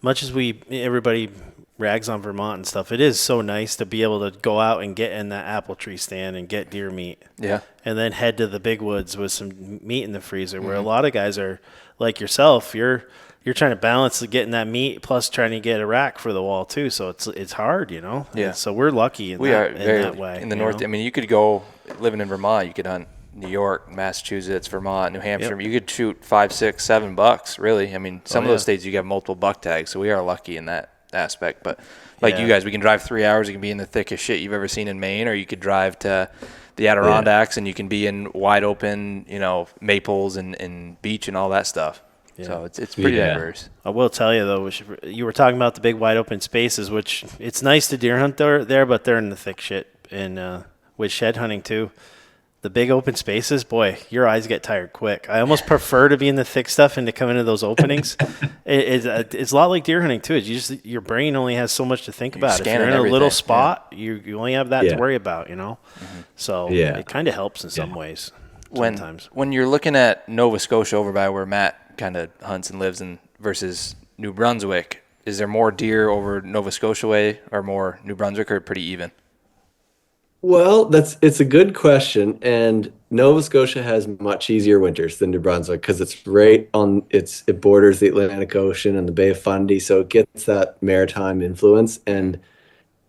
C: much as everybody rags on Vermont and stuff, it is so nice to be able to go out and get in that apple tree stand and get deer meat.
A: Yeah.
C: And then head to the big woods with some meat in the freezer, where a lot of guys are like yourself. You're trying to balance getting that meat plus trying to get a rack for the wall too. So it's hard, you know.
A: Yeah.
C: And so we're lucky in that way.
A: In the north. I mean, you could go living in Vermont. You could hunt New York, Massachusetts, Vermont, New Hampshire.
C: Yep.
A: You could shoot $5, $6, $7. Really. I mean, some of those states you have multiple buck tags, so we are lucky in that aspect. But like you guys, we can drive 3 hours. You can be in the thickest shit you've ever seen in Maine, or you could drive to the Adirondacks and you can be in wide open, maples and beach and all that stuff. Yeah. So it's pretty diverse.
C: I will tell you though, you were talking about the big wide open spaces, which it's nice to deer hunt there, but they're in the thick shit. And with shed hunting too, the big open spaces, boy, your eyes get tired quick. I almost prefer to be in the thick stuff and to come into those openings. It's a lot like deer hunting too. Your brain only has so much to think about. If you're in a little spot, you only have that to worry about, Mm-hmm. So it kind of helps in some ways. Sometimes
A: when you're looking at Nova Scotia over by where Matt kind of hunts and lives in versus New Brunswick, is there more deer over Nova Scotia way or more New Brunswick, or pretty even?
B: Well, it's a good question, and Nova Scotia has much easier winters than New Brunswick because it's it borders the Atlantic Ocean and the Bay of Fundy, so it gets that maritime influence and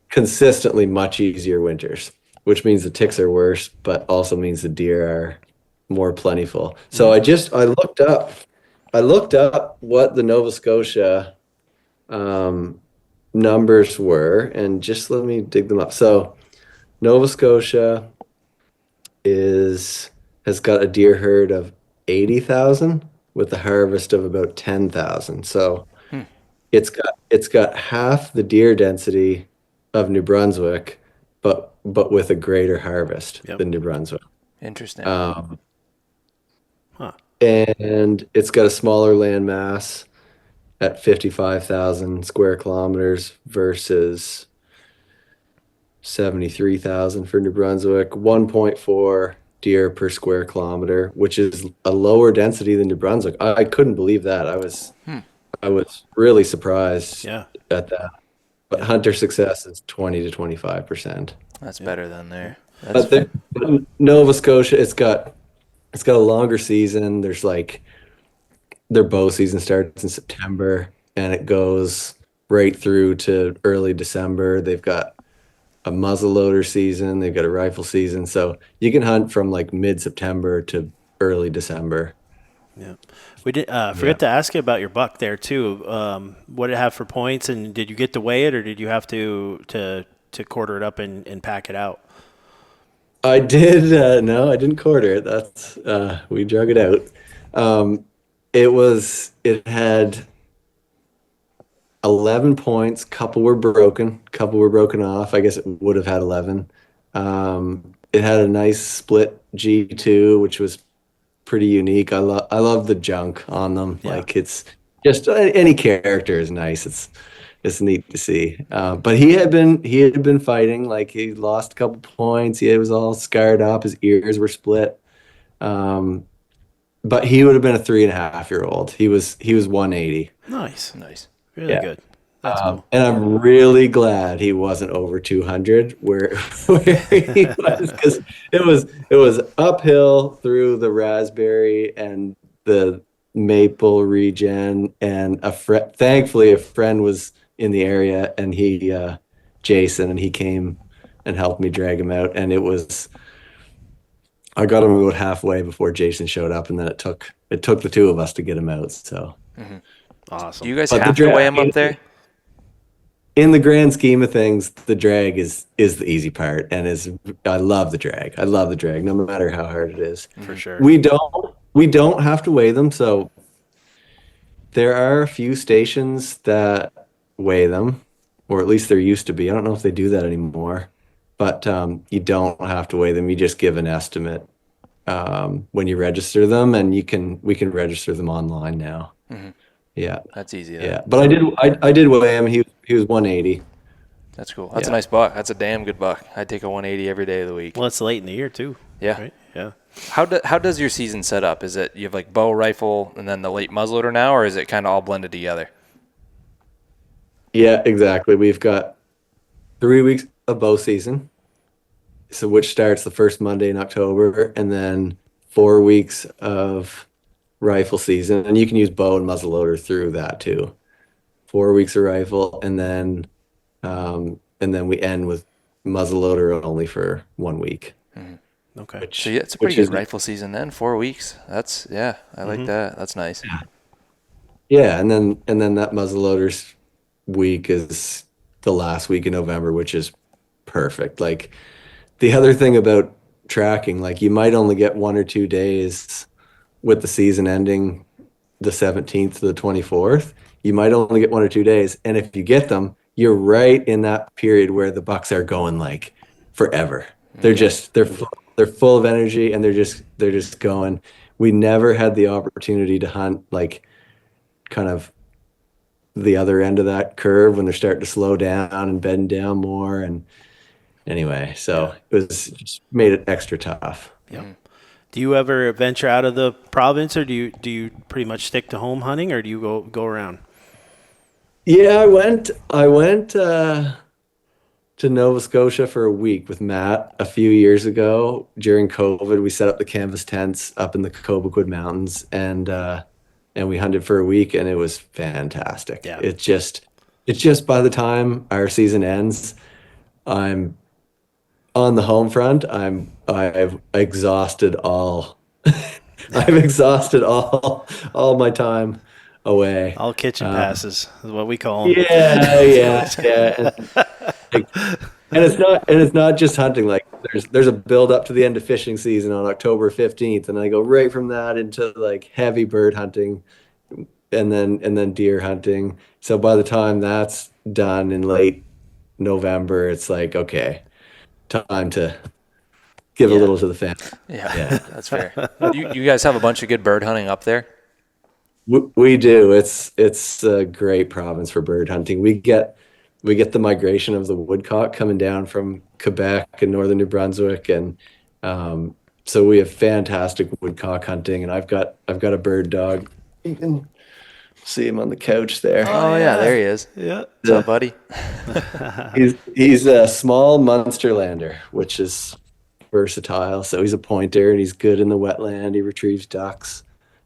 B: consistently much easier winters, which means the ticks are worse, but also means the deer are more plentiful. So I looked up what the Nova Scotia numbers were, and just let me dig them up. So Nova Scotia has got a deer herd of 80,000 with a harvest of about 10,000. So it's got half the deer density of New Brunswick, but with a greater harvest than New Brunswick.
A: Interesting.
B: And it's got a smaller land mass at 55,000 square kilometers versus 73,000 for New Brunswick, 1.4 deer per square kilometer, which is a lower density than New Brunswick. I couldn't believe that. I was really surprised at that. But hunter success is 20 to 25%.
A: That's better than there.
B: But Nova Scotia, it's got a longer season. There's their bow season starts in September and it goes right through to early December. They've got a muzzleloader season. They've got a rifle season. So you can hunt from mid-September to early December.
C: Yeah. We did forget to ask you about your buck there too. What did it have for points, and did you get to weigh it, or did you have to quarter it up and pack it out?
B: I did. No, I didn't quarter it. That's we drug it out. It had 11 points. Couple were broken off. I guess it would have had 11. It had a nice split G2, which was pretty unique. I love the junk on them. Yeah. It's just any character is nice. It's neat to see. But he had been fighting. He lost a couple points. He was all scarred up. His ears were split. But he would have been a 3.5-year-old. He was 180.
C: Nice. Really good. That's cool.
B: And I'm really glad he wasn't over 200 where he was, because it was uphill through the raspberry and the maple region, and thankfully a friend was in the area, and Jason, and he came and helped me drag him out, and I got him about halfway before Jason showed up, and then it took the two of us to get him out. So
C: awesome.
A: Do you guys have to weigh him up there?
B: In the grand scheme of things, the drag is the easy part, and I love the drag. I love the drag, no matter how hard it is.
C: For sure.
B: We don't have to weigh them, so there are a few stations that weigh them, or at least there used to be. I don't know if they do that anymore, but you don't have to weigh them. You just give an estimate when you register them, and we can register them online now. Mm-hmm. Yeah,
A: that's easy.
B: Yeah, but I did weigh him. He was 180.
A: That's cool. That's a nice buck. That's a damn good buck. I'd take a 180 every day of the week.
C: Well, it's late in the year too.
A: Yeah.
C: Right? Yeah.
A: How does your season set up? Is it you have like bow, rifle, and then the late muzzleloader now, or is it kind of all blended together?
B: Yeah, exactly. We've got 3 weeks of bow season, so which starts the first Monday in October, and then 4 weeks of rifle season, and you can use bow and muzzleloader through that too. 4 weeks of rifle, and then we end with muzzleloader only for 1 week.
C: Okay.
A: So yeah, it's a pretty good rifle season then. 4 weeks. That's I like that. That's nice.
B: Yeah, and then that muzzleloader's week is the last week in November, which is perfect. Like the other thing about tracking, like you might only get 1 or 2 days with the season ending the 17th to the 24th. You might only get 1 or 2 days, and if you get them, you're right in that period where the bucks are going like forever. They're full of energy, and they're just going. We never had the opportunity to hunt like kind of the other end of that curve when they're starting to slow down and bend down more. And anyway, so it was just made it extra tough.
C: Yeah. Do you ever venture out of the province, or do you pretty much stick to home hunting, or do you go around?
B: Yeah, I went to Nova Scotia for a week with Matt a few years ago during COVID. We set up the canvas tents up in the Cobequid Mountains, and we hunted for a week, and it was fantastic.
C: Yeah.
B: It's just by the time our season ends, I'm on the home front. I've exhausted all I've exhaused all my time away.
C: All kitchen passes is what we call them.
B: Yeah. And it's not just hunting. Like there's a build up to the end of fishing season on October 15th, and I go right from that into like heavy bird hunting, and then deer hunting. So by the time that's done in late November, it's like, okay, time to give a little to the family.
A: Yeah, that's fair. You guys have a bunch of good bird hunting up there?
B: We do. It's a great province for bird hunting. We get the migration of the woodcock coming down from Quebec and northern New Brunswick, and so we have fantastic woodcock hunting. And I've got a bird dog. You can see him on the couch there.
A: Oh yeah, there he is.
C: Yeah.
A: What's up, buddy?
B: He's a small Munsterlander, which is versatile. So he's a pointer, and he's good in the wetland. He retrieves ducks.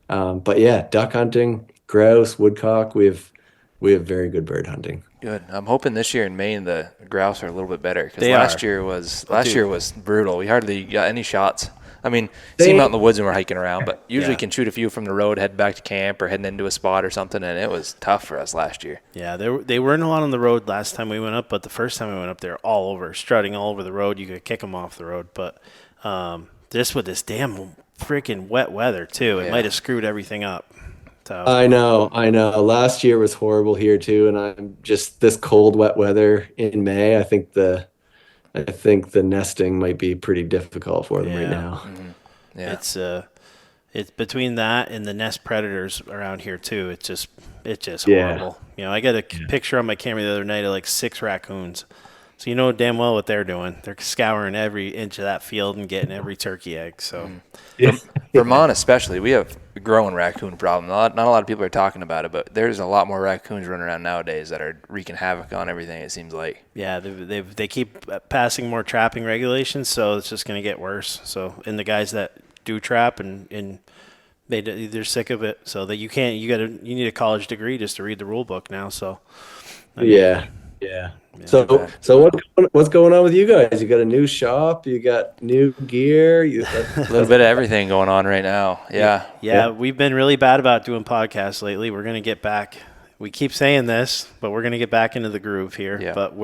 B: But yeah, duck hunting, grouse, woodcock. We have very good bird hunting.
A: Good. I'm hoping this year in Maine the grouse are a little bit better, because last year was brutal. We hardly got any shots. I mean, see them out in the woods when we're hiking around, but usually can shoot a few from the road, head back to camp, or heading into a spot or something, and it was tough for us last year.
C: Yeah, they weren't a lot on the road last time we went up, but the first time we went up, they were all over, strutting all over the road. You could kick them off the road, but just with this damn freaking wet weather too, it might have screwed everything up. So.
B: I know. Last year was horrible here too, and I'm just this cold, wet weather in May. I think the nesting might be pretty difficult for them right now.
A: Mm-hmm. Yeah,
C: it's between that and the nest predators around here too. It's just horrible. You know, I got a picture on my camera the other night of like 6 raccoons. So you know damn well what they're doing. They're scouring every inch of that field and getting every turkey egg. So
A: Vermont especially, we have a growing raccoon problem. Not a lot of people are talking about it, but there's a lot more raccoons running around nowadays that are wreaking havoc on everything, it seems like.
C: Yeah, they keep passing more trapping regulations, so it's just going to get worse. So, and the guys that do trap and they're sick of it. So that you need a college degree just to read the rule book now. So
B: Yeah. So what's going on with you guys? You got a new shop, you got new gear,
A: a little bit of everything going on right now. Yeah,
C: we've been really bad about doing podcasts lately. We're going to get back. We keep saying this, but we're going to get back into the groove here.
A: Yeah.
C: But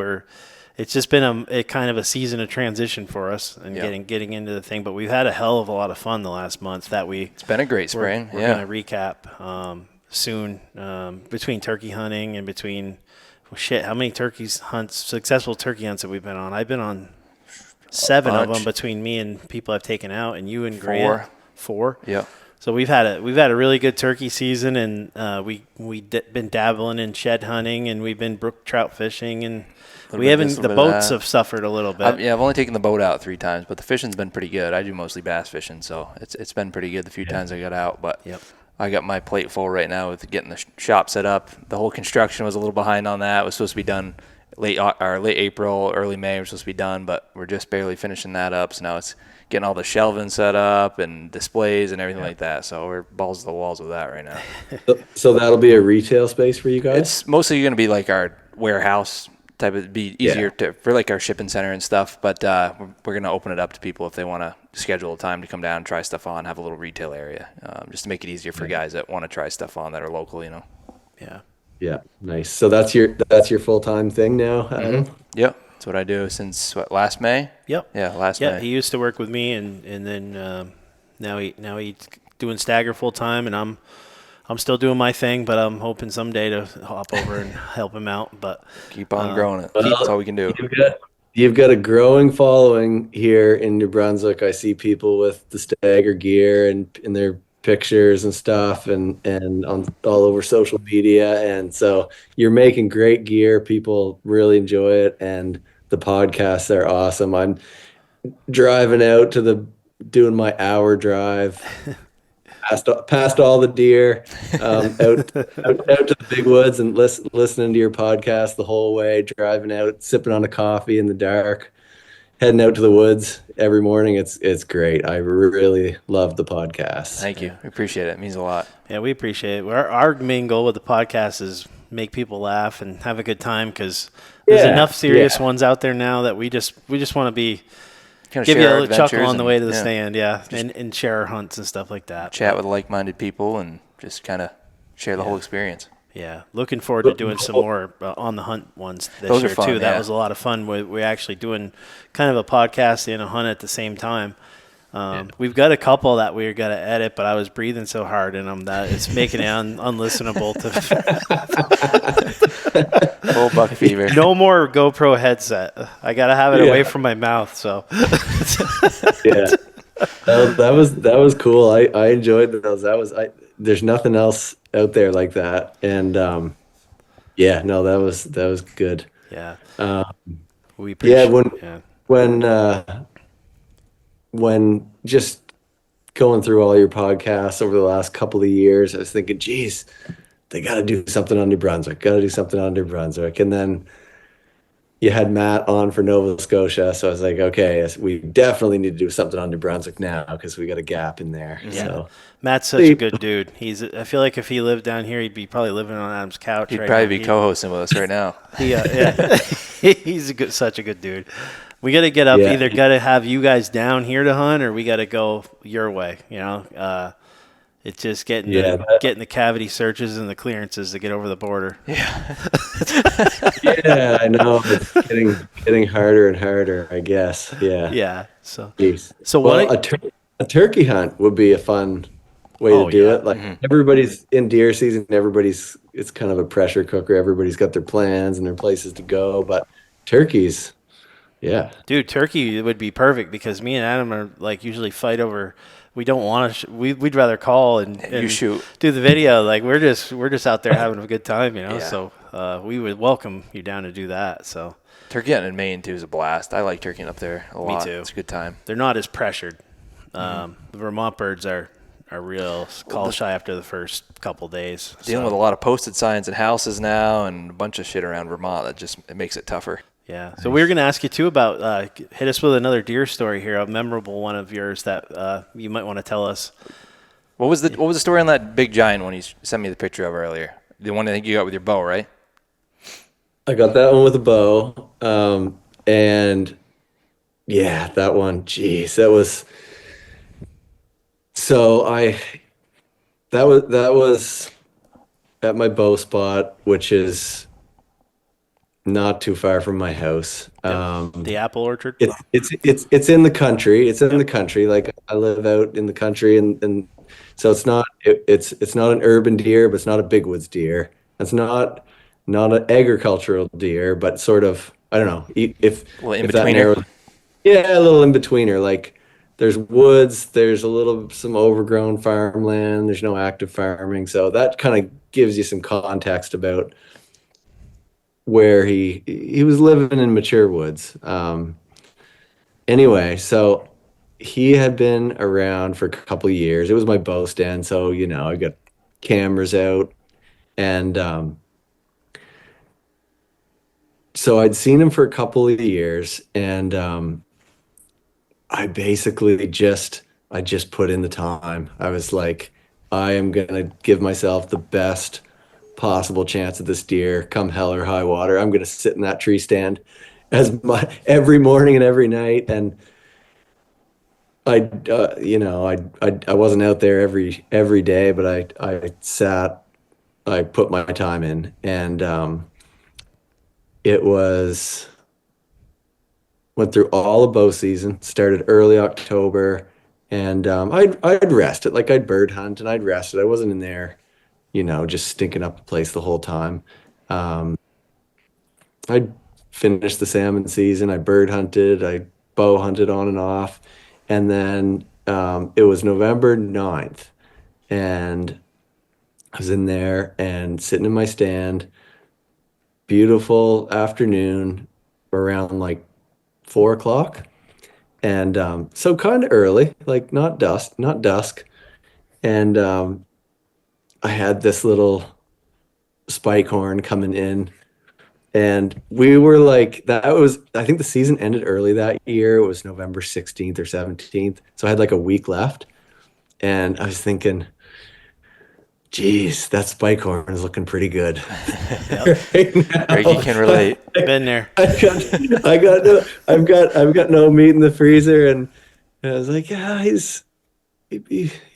C: it's just been a kind of a season of transition for us and getting into the thing. But we've had a hell of a lot of fun the last month
A: It's been a great spring.
C: We're going to recap soon between turkey hunting and between how many successful turkey hunts have we been on? I've been on 7 of them between me and people I've taken out, and you and Grant. 4.
A: Yeah.
C: So we've had a really good turkey season, and we've been dabbling in shed hunting, and we've been brook trout fishing, and We haven't. The boats have suffered a little bit.
A: I've only taken the boat out 3 times, but the fishing's been pretty good. I do mostly bass fishing, so it's been pretty good the few times I got out. But I got my plate full right now with getting the shop set up. The whole construction was a little behind on that. It was supposed to be done late April, early May. We're supposed to be done, but we're just barely finishing that up. So now it's getting all the shelving set up and displays and everything like that. So we're balls to the walls with that right now.
B: So that'll be a retail space for you guys?
A: It's mostly going to be like our warehouse type of, be easier for like our shipping center and stuff. But we're going to open it up to people if they want to schedule a time to come down and try stuff on, have a little retail area, just to make it easier for guys that want to try stuff on that are local, you know?
C: Yeah.
B: Yeah, nice. So that's your full-time thing now, Adam?
A: Mm-hmm. Yep, that's what I do since last May.
C: Yep.
A: Yeah, last May.
C: Yeah, he used to work with me, and then now he's doing STAGR full time, and I'm still doing my thing, but I'm hoping someday to hop over and help him out. But
A: keep on growing it. That's all we can do.
B: You've got a growing following here in New Brunswick. I see people with the STAGR gear and in their pictures and stuff and on all over social media, and so you're making great gear. People really enjoy it, and the podcasts are awesome. I'm driving out to doing my hour drive past all the deer, out to the big woods and listening to your podcast the whole way, driving out, sipping on a coffee in the dark, heading out to the woods every morning. It's great. I really love the podcast.
A: Thank you. We appreciate it. It means a lot.
C: Yeah, we appreciate it. Our main goal with the podcast is make people laugh and have a good time, because there's enough serious ones out there now that we just want to be give you a little chuckle on the way to the stand, and share our hunts and stuff like that.
A: Chat with like-minded people and just kind of share the whole experience.
C: Yeah, looking forward to doing some more on the hunt ones this year too. That was a lot of fun. We're actually doing kind of a podcast and a hunt at the same time. We've got a couple that we're gonna edit, but I was breathing so hard in them that it's making it unlistenable.
A: Full buck fever.
C: No more GoPro headset. I gotta have it away from my mouth. So
B: that was cool. I enjoyed those. There's nothing else out there like that, and that was good.
C: Yeah.
B: We when just going through all your podcasts over the last couple of years, I was thinking, geez, they got to do something on New Brunswick. And then you had Matt on for Nova Scotia, so I was like, okay, we definitely need to do something on New Brunswick now, because we got a gap in there.
C: Yeah.
B: So
C: Matt's such a good dude. I feel like if he lived down here, he'd be probably living on Adam's couch.
A: He'd probably be co-hosting with us right now.
C: He's such a good dude. We got to get up. Either got to have you guys down here to hunt, or we got to go your way. You know, it's just getting the cavity searches and the clearances to get over the border.
A: Yeah.
B: Yeah, I know. It's getting harder and harder, I guess. Yeah.
C: Yeah. So
B: a turkey hunt would be a fun way to do it. Like everybody's in deer season. It's kind of a pressure cooker. Everybody's got their plans and their places to go, but turkeys. Yeah.
C: Dude, turkey would be perfect, because me and Adam are like usually fight over. We don't want to. We'd rather call and
A: you shoot,
C: do the video. Like we're just out there having a good time, you know. Yeah. So we would welcome you down to do that. So
A: turkey hunting in Maine too is a blast. I like turkey hunting up there a lot. Me too. It's a good time.
C: They're not as pressured. The Vermont birds are real call shy after the first couple days.
A: Dealing with a lot of posted signs in houses now and a bunch of shit around Vermont it makes it tougher.
C: Yeah. So we were going to ask you too about hit us with another deer story here, a memorable one of yours that you might want to tell us.
A: What was the story on that big giant one you sent me the picture of earlier? The one I think you got with your bow, right?
B: I got that one with a bow, and yeah, that one. Geez, that was. So that was at my bow spot, which is not too far from my house.
C: The apple orchard.
B: It's in the country. It's in the country. Like I live out in the country, and so it's not an urban deer, but it's not a big woods deer. It's not an agricultural deer, but sort of, I don't know, if that narrows. Yeah, a little in betweener. Like there's woods, there's some overgrown farmland, there's no active farming, so that kind of gives you some context about where he was living in mature woods. Anyway, so he had been around for a couple of years. It was my bow stand, so I got cameras out, and so I'd seen him for a couple of years, and I just put in the time. I was like, I am gonna give myself the best possible chance at this deer, come hell or high water. I'm gonna sit in that tree stand every morning and every night, and I wasn't out there every day, but I put my time in, and it was went through all of bow season, started early October, and I'd rest it, like I'd bird hunt and I'd rest it. I wasn't in there, just stinking up the place the whole time. I'd finished the salmon season. I bird hunted, I bow hunted on and off, and then it was November 9th, and I was in there and sitting in my stand. Beautiful afternoon, around like 4 o'clock, and so kind of early, like not dusk, and I had this little spike horn coming in, and we were like, I think the season ended early that year. It was November 16th or 17th, so I had like a week left, and I was thinking, geez, that spike horn is looking pretty good. Right now.
A: Greggy can relate.
C: Been there.
B: I've got no meat in the freezer, and I was like, yeah, he's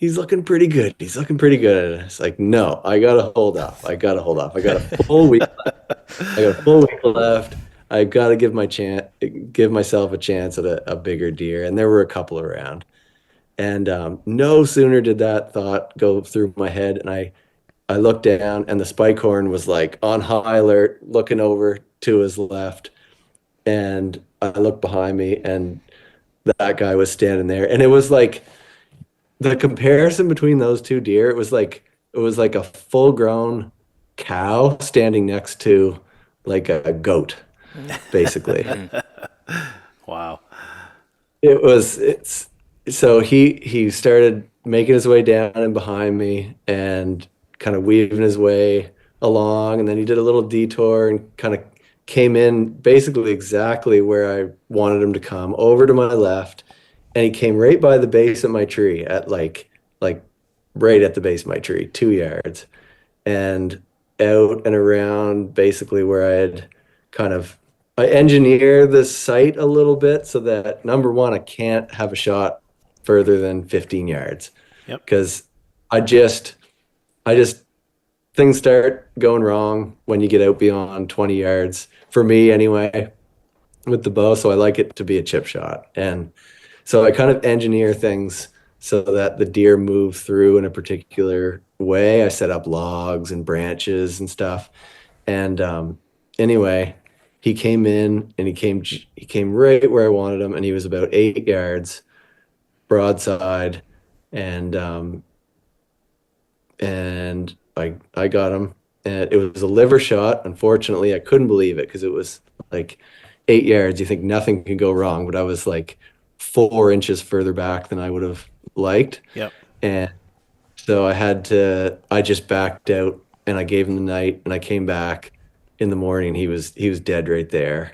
B: looking pretty good. He's looking pretty good. And it's like, no, I gotta hold off. I got a full week left. I've got to give myself a chance at a bigger deer, and there were a couple around. And no sooner did that thought go through my head, and I looked down, and the spike horn was like on high alert, looking over to his left. And I looked behind me, and that guy was standing there. And it was like the comparison between those two deer. It was like a full-grown cow standing next to like a goat, basically.
C: Wow.
B: So he started making his way down and behind me and kind of weaving his way along, and then he did a little detour and kind of came in basically exactly where I wanted him to come, over to my left, and he came right by the base of my tree at like right at the base of my tree, 2 yards, and out and around basically where I engineer the site a little bit so that, number one, I can't have a shot further than 15 yards.
C: Yep.
B: Because I just things start going wrong when you get out beyond 20 yards, for me anyway, with the bow. So I like it to be a chip shot. And so I kind of engineer things so that the deer move through in a particular way. I set up logs and branches and stuff. And anyway, he came in, and he came right where I wanted him, and he was about 8 yards broadside, and I got him, and it was a liver shot. Unfortunately, I couldn't believe it because it was like 8 yards. You think nothing can go wrong, but I was like 4 inches further back than I would have liked.
C: Yep.
B: And so I just backed out, and I gave him the night, and I came back in the morning. He was dead right there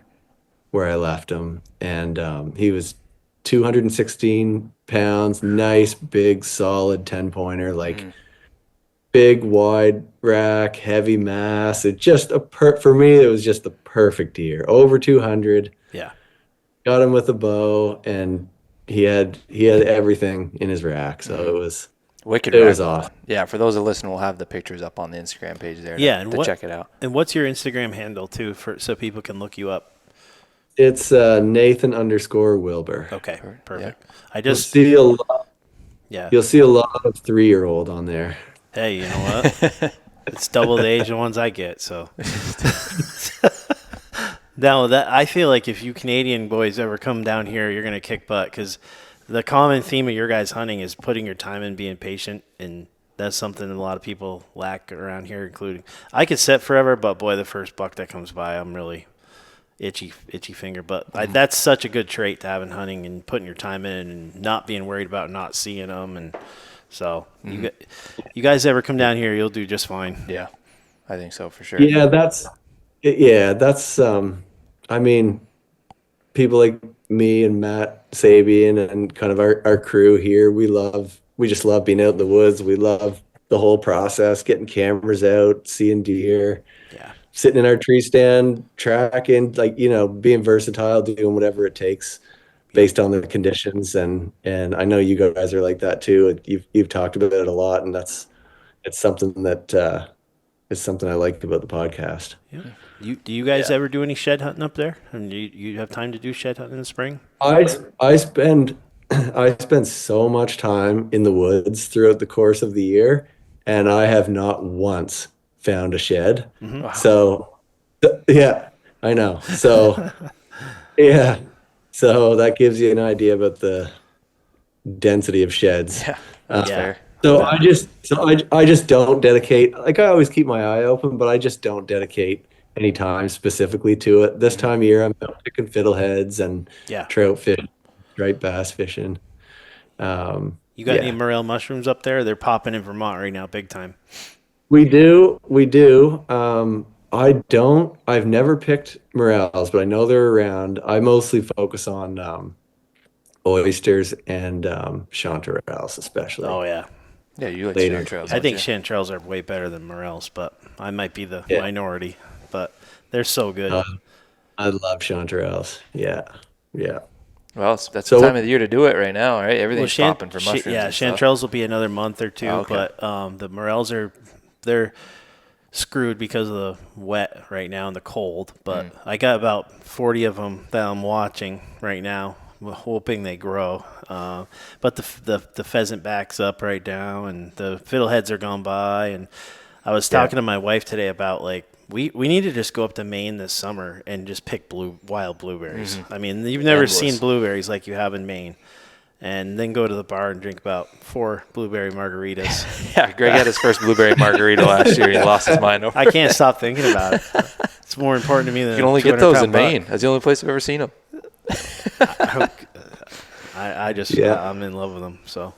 B: where I left him, and he was 216 pounds, nice, big, solid 10-pointer, like big, wide rack, heavy mass. It just for me, it was just the perfect deer. Over 200.
C: Yeah.
B: Got him with a bow, and he had everything in his rack. So it was
A: wicked.
B: It was awesome.
A: Yeah, for those that listen, we'll have the pictures up on the Instagram page there. To check it out.
C: And what's your Instagram handle too, so people can look you up?
B: It's Nathan_Wilbur.
C: Okay, perfect.
B: Yeah.
C: You'll see
B: a lot of 3-year-old on there.
C: Hey, you know what? It's double the age of the ones I get. So now I feel like if you Canadian boys ever come down here, you're gonna kick butt, because the common theme of your guys hunting is putting your time in, being patient, and That's something a lot of people lack around here, including I could set forever, but boy, the first buck that comes by, I'm really itchy finger. But that's such a good trait to have in hunting and putting your time in and not being worried about not seeing them. And so you guys ever come down here, you'll do just fine.
A: Yeah, I think so for sure.
B: Yeah, that's I mean, people like me and Matt Sabian and kind of our crew here, we just love being out in the woods. We love the whole process, getting cameras out, seeing deer, sitting in our tree stand, tracking, like, being versatile, doing whatever it takes based on the conditions. And I know you guys are like that too. You've talked about it a lot, and it's something that is something I like about the podcast.
C: Yeah. Do you guys ever do any shed hunting up there? And you have time to do shed hunting in the spring?
B: I spend so much time in the woods throughout the course of the year, and I have not once found a shed.
C: Mm-hmm. Wow.
B: So, yeah, I know. So, yeah. So that gives you an idea about the density of sheds.
A: Yeah, that's fair.
B: So I just don't dedicate, like, I always keep my eye open, but I just don't dedicate any time specifically to it. This time of year, I'm out picking fiddleheads and trout fishing, striped bass fishing.
C: You got any morel mushrooms up there? They're popping in Vermont right now, big time.
B: We do. I've never picked morels, but I know they're around. I mostly focus on oysters and chanterelles, especially.
C: Oh, yeah.
A: Yeah, you like chanterelles.
C: I think chanterelles are way better than morels, but I might be the minority. But they're so good.
B: I love chanterelles. Yeah.
A: Well, that's the time of the year to do it right now, right? Everything's popping for mushrooms.
C: Chanterelles will be another month or two, but the morels they're screwed because of the wet right now and the cold. But I got about 40 of them that I'm watching right now, hoping they grow. But the pheasant backs up right now, and the fiddleheads are gone by. And I was talking to my wife today about, like, we need to just go up to Maine this summer and just pick wild blueberries. I mean, you've never seen blueberries like you have in Maine. And then go to the bar and drink about 4 blueberry margaritas.
A: Yeah, Greg had his first blueberry margarita last year. He lost his mind over
C: I can't stop thinking about it. It's more important to me than
A: you can only get those in Maine. That's the only place I've ever seen them.
C: I'm in love with them. So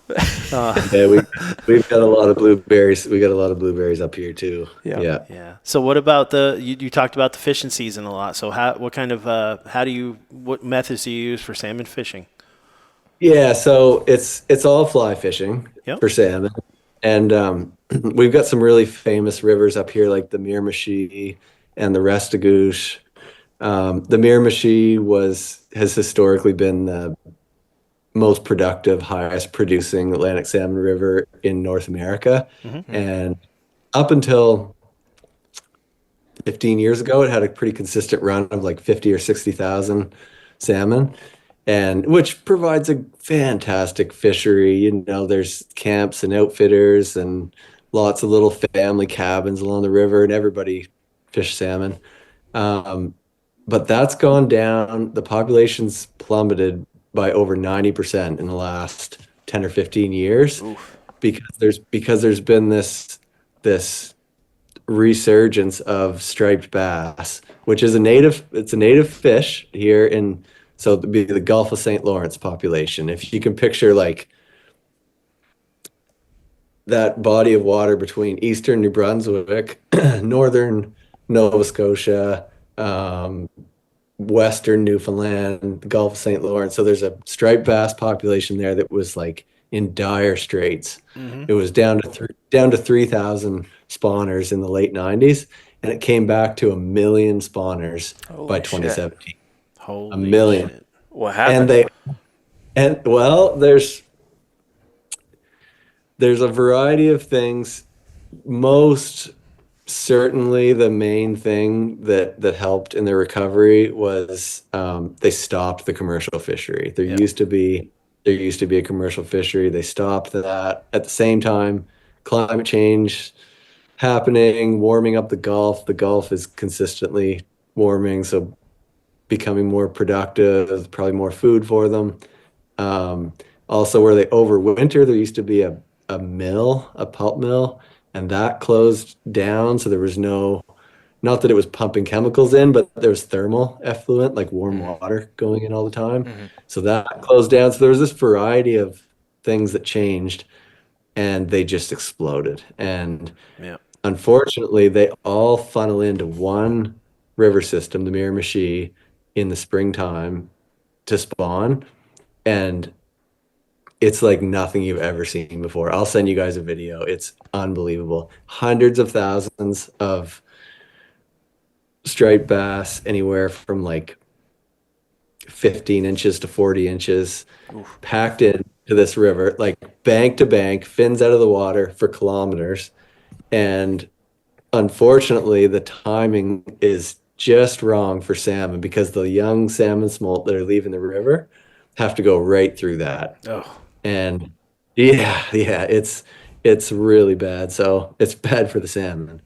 B: we've got a lot of blueberries. We got a lot of blueberries up here too.
C: Yeah. So what about you talked about the fishing season a lot. So what methods do you use for salmon fishing?
B: Yeah, so it's all fly fishing for salmon, and we've got some really famous rivers up here, like the Miramichi and the Restigouche. The Miramichi has historically been the most productive, highest producing Atlantic salmon river in North America, and up until 15 years ago, it had a pretty consistent run of like 50 or 60,000 salmon. And which provides a fantastic fishery. There's camps and outfitters and lots of little family cabins along the river, and everybody fish salmon. But that's gone down. The population's plummeted by over 90% in the last 10 or 15 years. Oof. because there's been this resurgence of striped bass, which is a native fish here in. So it'd be the Gulf of St. Lawrence population. If you can picture, like, that body of water between eastern New Brunswick, northern Nova Scotia, western Newfoundland, the Gulf of St. Lawrence. So there's a striped bass population there that was, like, in dire straits. It was down to 3,000 spawners in the late 90s, and it came back to 1 million spawners by 2017.
C: Holy
B: 1 million.
C: Shit.
A: What happened?
B: There's a variety of things. Most certainly the main thing that helped in the recovery was they stopped the commercial fishery. There used to be a commercial fishery. They stopped that. At the same time, climate change happening, warming up the Gulf. The Gulf is consistently warming, so becoming more productive, probably more food for them. Also, where they overwinter, there used to be a a pulp mill, and that closed down. So there was not that it was pumping chemicals in, but there was thermal effluent, like warm water going in all the time. So that closed down. So there was this variety of things that changed, and they just exploded. And
C: Yeah.
B: unfortunately, they all funnel into one river system, the Miramichi, in the springtime to spawn. And it's like nothing you've ever seen before. I'll send you guys a video. It's unbelievable. Hundreds of thousands of striped bass, anywhere from like 15 inches to 40 inches, packed into this river, like bank to bank, fins out of the water for kilometers. And unfortunately, the timing is just wrong for salmon because the young salmon smolt that are leaving the river have to go right through that.
C: Oh.
B: And yeah, it's really bad. So it's bad for the salmon.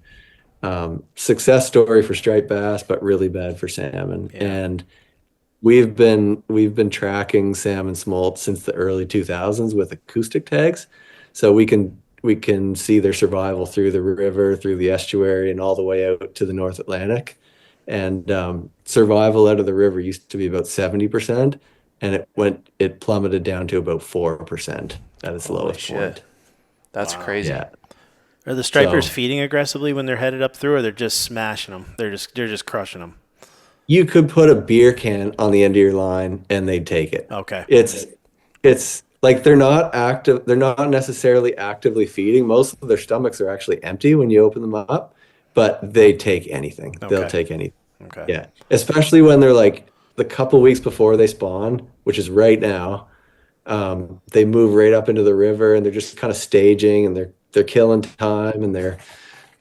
B: Success story for striped bass, but really bad for salmon.
C: Yeah.
B: And we've been tracking salmon smolt since the early 2000s with acoustic tags, so we can see their survival through the river, through the estuary, and all the way out to the North Atlantic. And survival out of the river used to be about 70%, and it plummeted down to about 4% at its lowest point.
A: That's crazy.
B: Yeah.
C: Are the stripers feeding aggressively when they're headed up through, or they're just smashing them? They're just crushing them.
B: You could put a beer can on the end of your line and they'd take it.
C: Okay.
B: It's like they're not active. They're not necessarily actively feeding. Most of their stomachs are actually empty when you open them up, but they take anything.
C: Okay.
B: They'll take anything.
C: Okay.
B: Yeah. Especially when they're like the couple weeks before they spawn, which is right now. They move right up into the river and they're just kind of staging, and they're killing time, and they're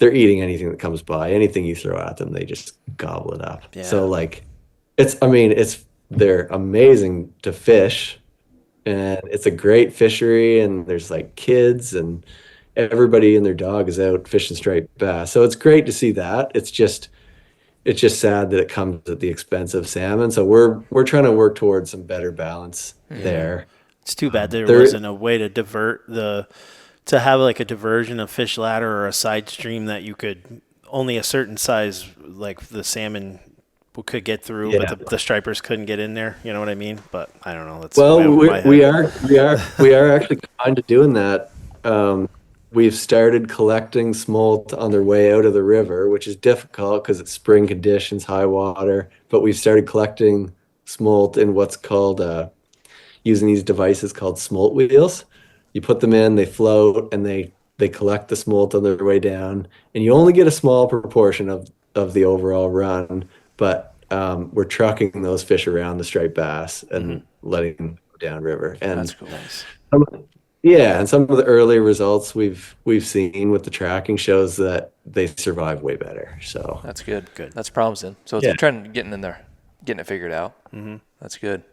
B: eating anything that comes by. Anything you throw at them, they just gobble it up.
C: Yeah.
B: So like, they're amazing to fish, and it's a great fishery, and there's like kids and everybody and their dog is out fishing striped bass. So it's great to see that. It's just sad that it comes at the expense of salmon. So we're trying to work towards some better balance there.
C: It's too bad there wasn't a way to to have like a diversion of fish ladder or a side stream that you could only a certain size, like the salmon could get through,
B: Yeah.
C: but the stripers couldn't get in there. You know what I mean? But I don't know. That's
B: Well,
C: my
B: we
C: head.
B: are actually kind of doing that. We've started collecting smolt on their way out of the river, which is difficult because it's spring conditions, high water. But we've started collecting smolt in what's called using these devices called smolt wheels. You put them in, they float, and they collect the smolt on their way down. And you only get a small proportion of the overall run, but we're trucking those fish around the striped bass and letting them go downriver. And
A: That's cool.
B: and some of the early results we've seen with the tracking shows that they survive way better. So
A: That's good. That's promising. So it's a trend getting in there, getting it figured out. Mm-hmm. That's good.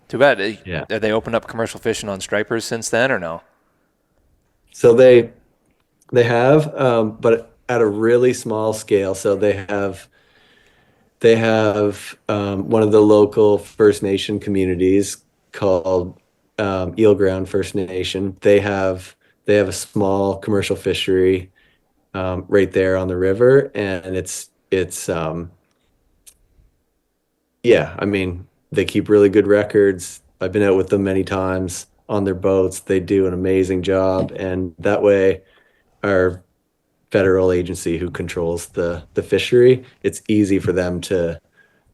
A: Too bad. Have they opened up commercial fishing on stripers since then, or no?
B: So they have, but at a really small scale. So they have one of the local First Nation communities called Eel Ground First Nation. They have a small commercial fishery right there on the river, and it's I mean, they keep really good records. I've been out with them many times on their boats. They do an amazing job, and that way our federal agency who controls the fishery, it's easy for them to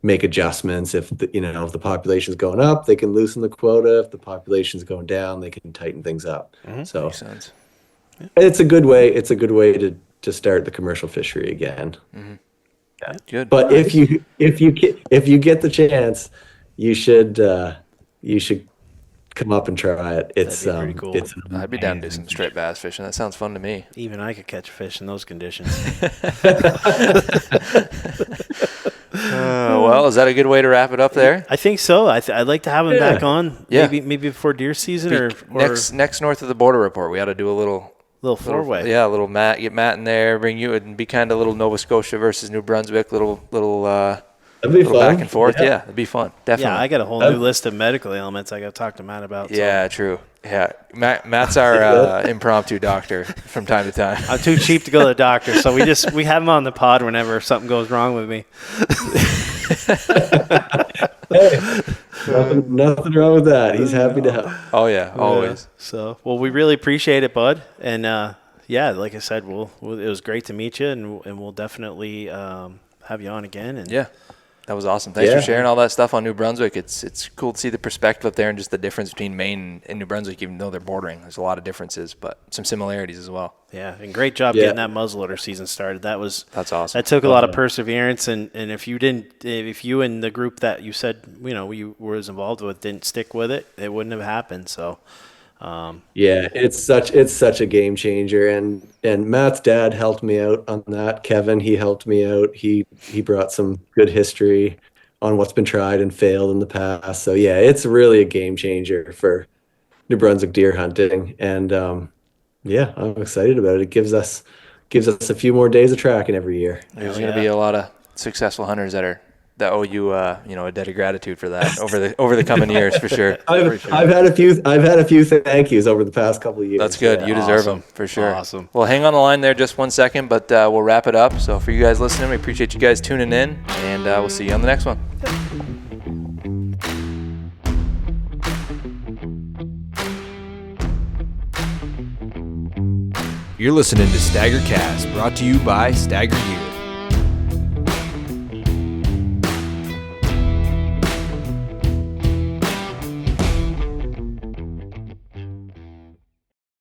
B: make adjustments. If the population's going up, they can loosen the quota. If the population's going down, they can tighten things up. So
A: Makes sense.
B: it's a good way to start the commercial fishery again. Yeah.
A: Good.
B: But if you get the chance, you should come up and try it. It's
C: That'd be pretty cool.
A: I'd be down to do some striped bass fishing. That sounds fun to me.
C: Even I could catch fish in those conditions.
A: Well, is that a good way to wrap it up there?
C: I think so. I'd like to have him back on.
A: Yeah.
C: Maybe before deer season or
A: Next north of the border report, we ought to do a little
C: four-way.
A: Yeah, a little Matt. Get Matt in there. Bring you and be kind of a little Nova Scotia versus New Brunswick. Little
B: that'd be fun.
A: back and forth. Yeah, it'd be fun. Definitely.
C: Yeah, I got a whole new list of medical ailments I got to talk to Matt about.
A: Yeah, true. Yeah, Matt's our impromptu doctor from time to time.
C: I'm too cheap to go to the doctor, so we have him on the pod whenever something goes wrong with me.
B: Hey, nothing wrong with that. He's happy to help.
A: Oh yeah, always.
C: Yeah. So, well, we really appreciate it, bud. And yeah, like I said, it was great to meet you, and we'll definitely have you on again. And
A: yeah, that was awesome. Thanks for sharing all that stuff on New Brunswick. It's cool to see the perspective up there and just the difference between Maine and New Brunswick, even though they're bordering. There's a lot of differences, but some similarities as well.
C: Yeah, and great job getting that muzzleloader season started. That's
A: awesome.
C: That took a lot of perseverance, and if you and the group that you said you was involved with didn't stick with it, it wouldn't have happened. So.
B: It's such a game changer, and Matt's dad helped me out on that. Kevin, he helped me out. He brought some good history on what's been tried and failed in the past. So yeah, it's really a game changer for New Brunswick deer hunting, and I'm excited about it. It gives us a few more days of tracking every year.
A: There's going to be a lot of successful hunters that owe you a debt of gratitude for that over the coming years for sure.
B: I've had a few thank yous over the past couple of years.
A: That's good. You deserve them for sure.
C: Awesome.
A: Well, hang on the line there just one second, but we'll wrap it up. So for you guys listening, we appreciate you guys tuning in, and we'll see you on the next one.
D: You're listening to STAGR Cast, brought to you by STAGR Gear.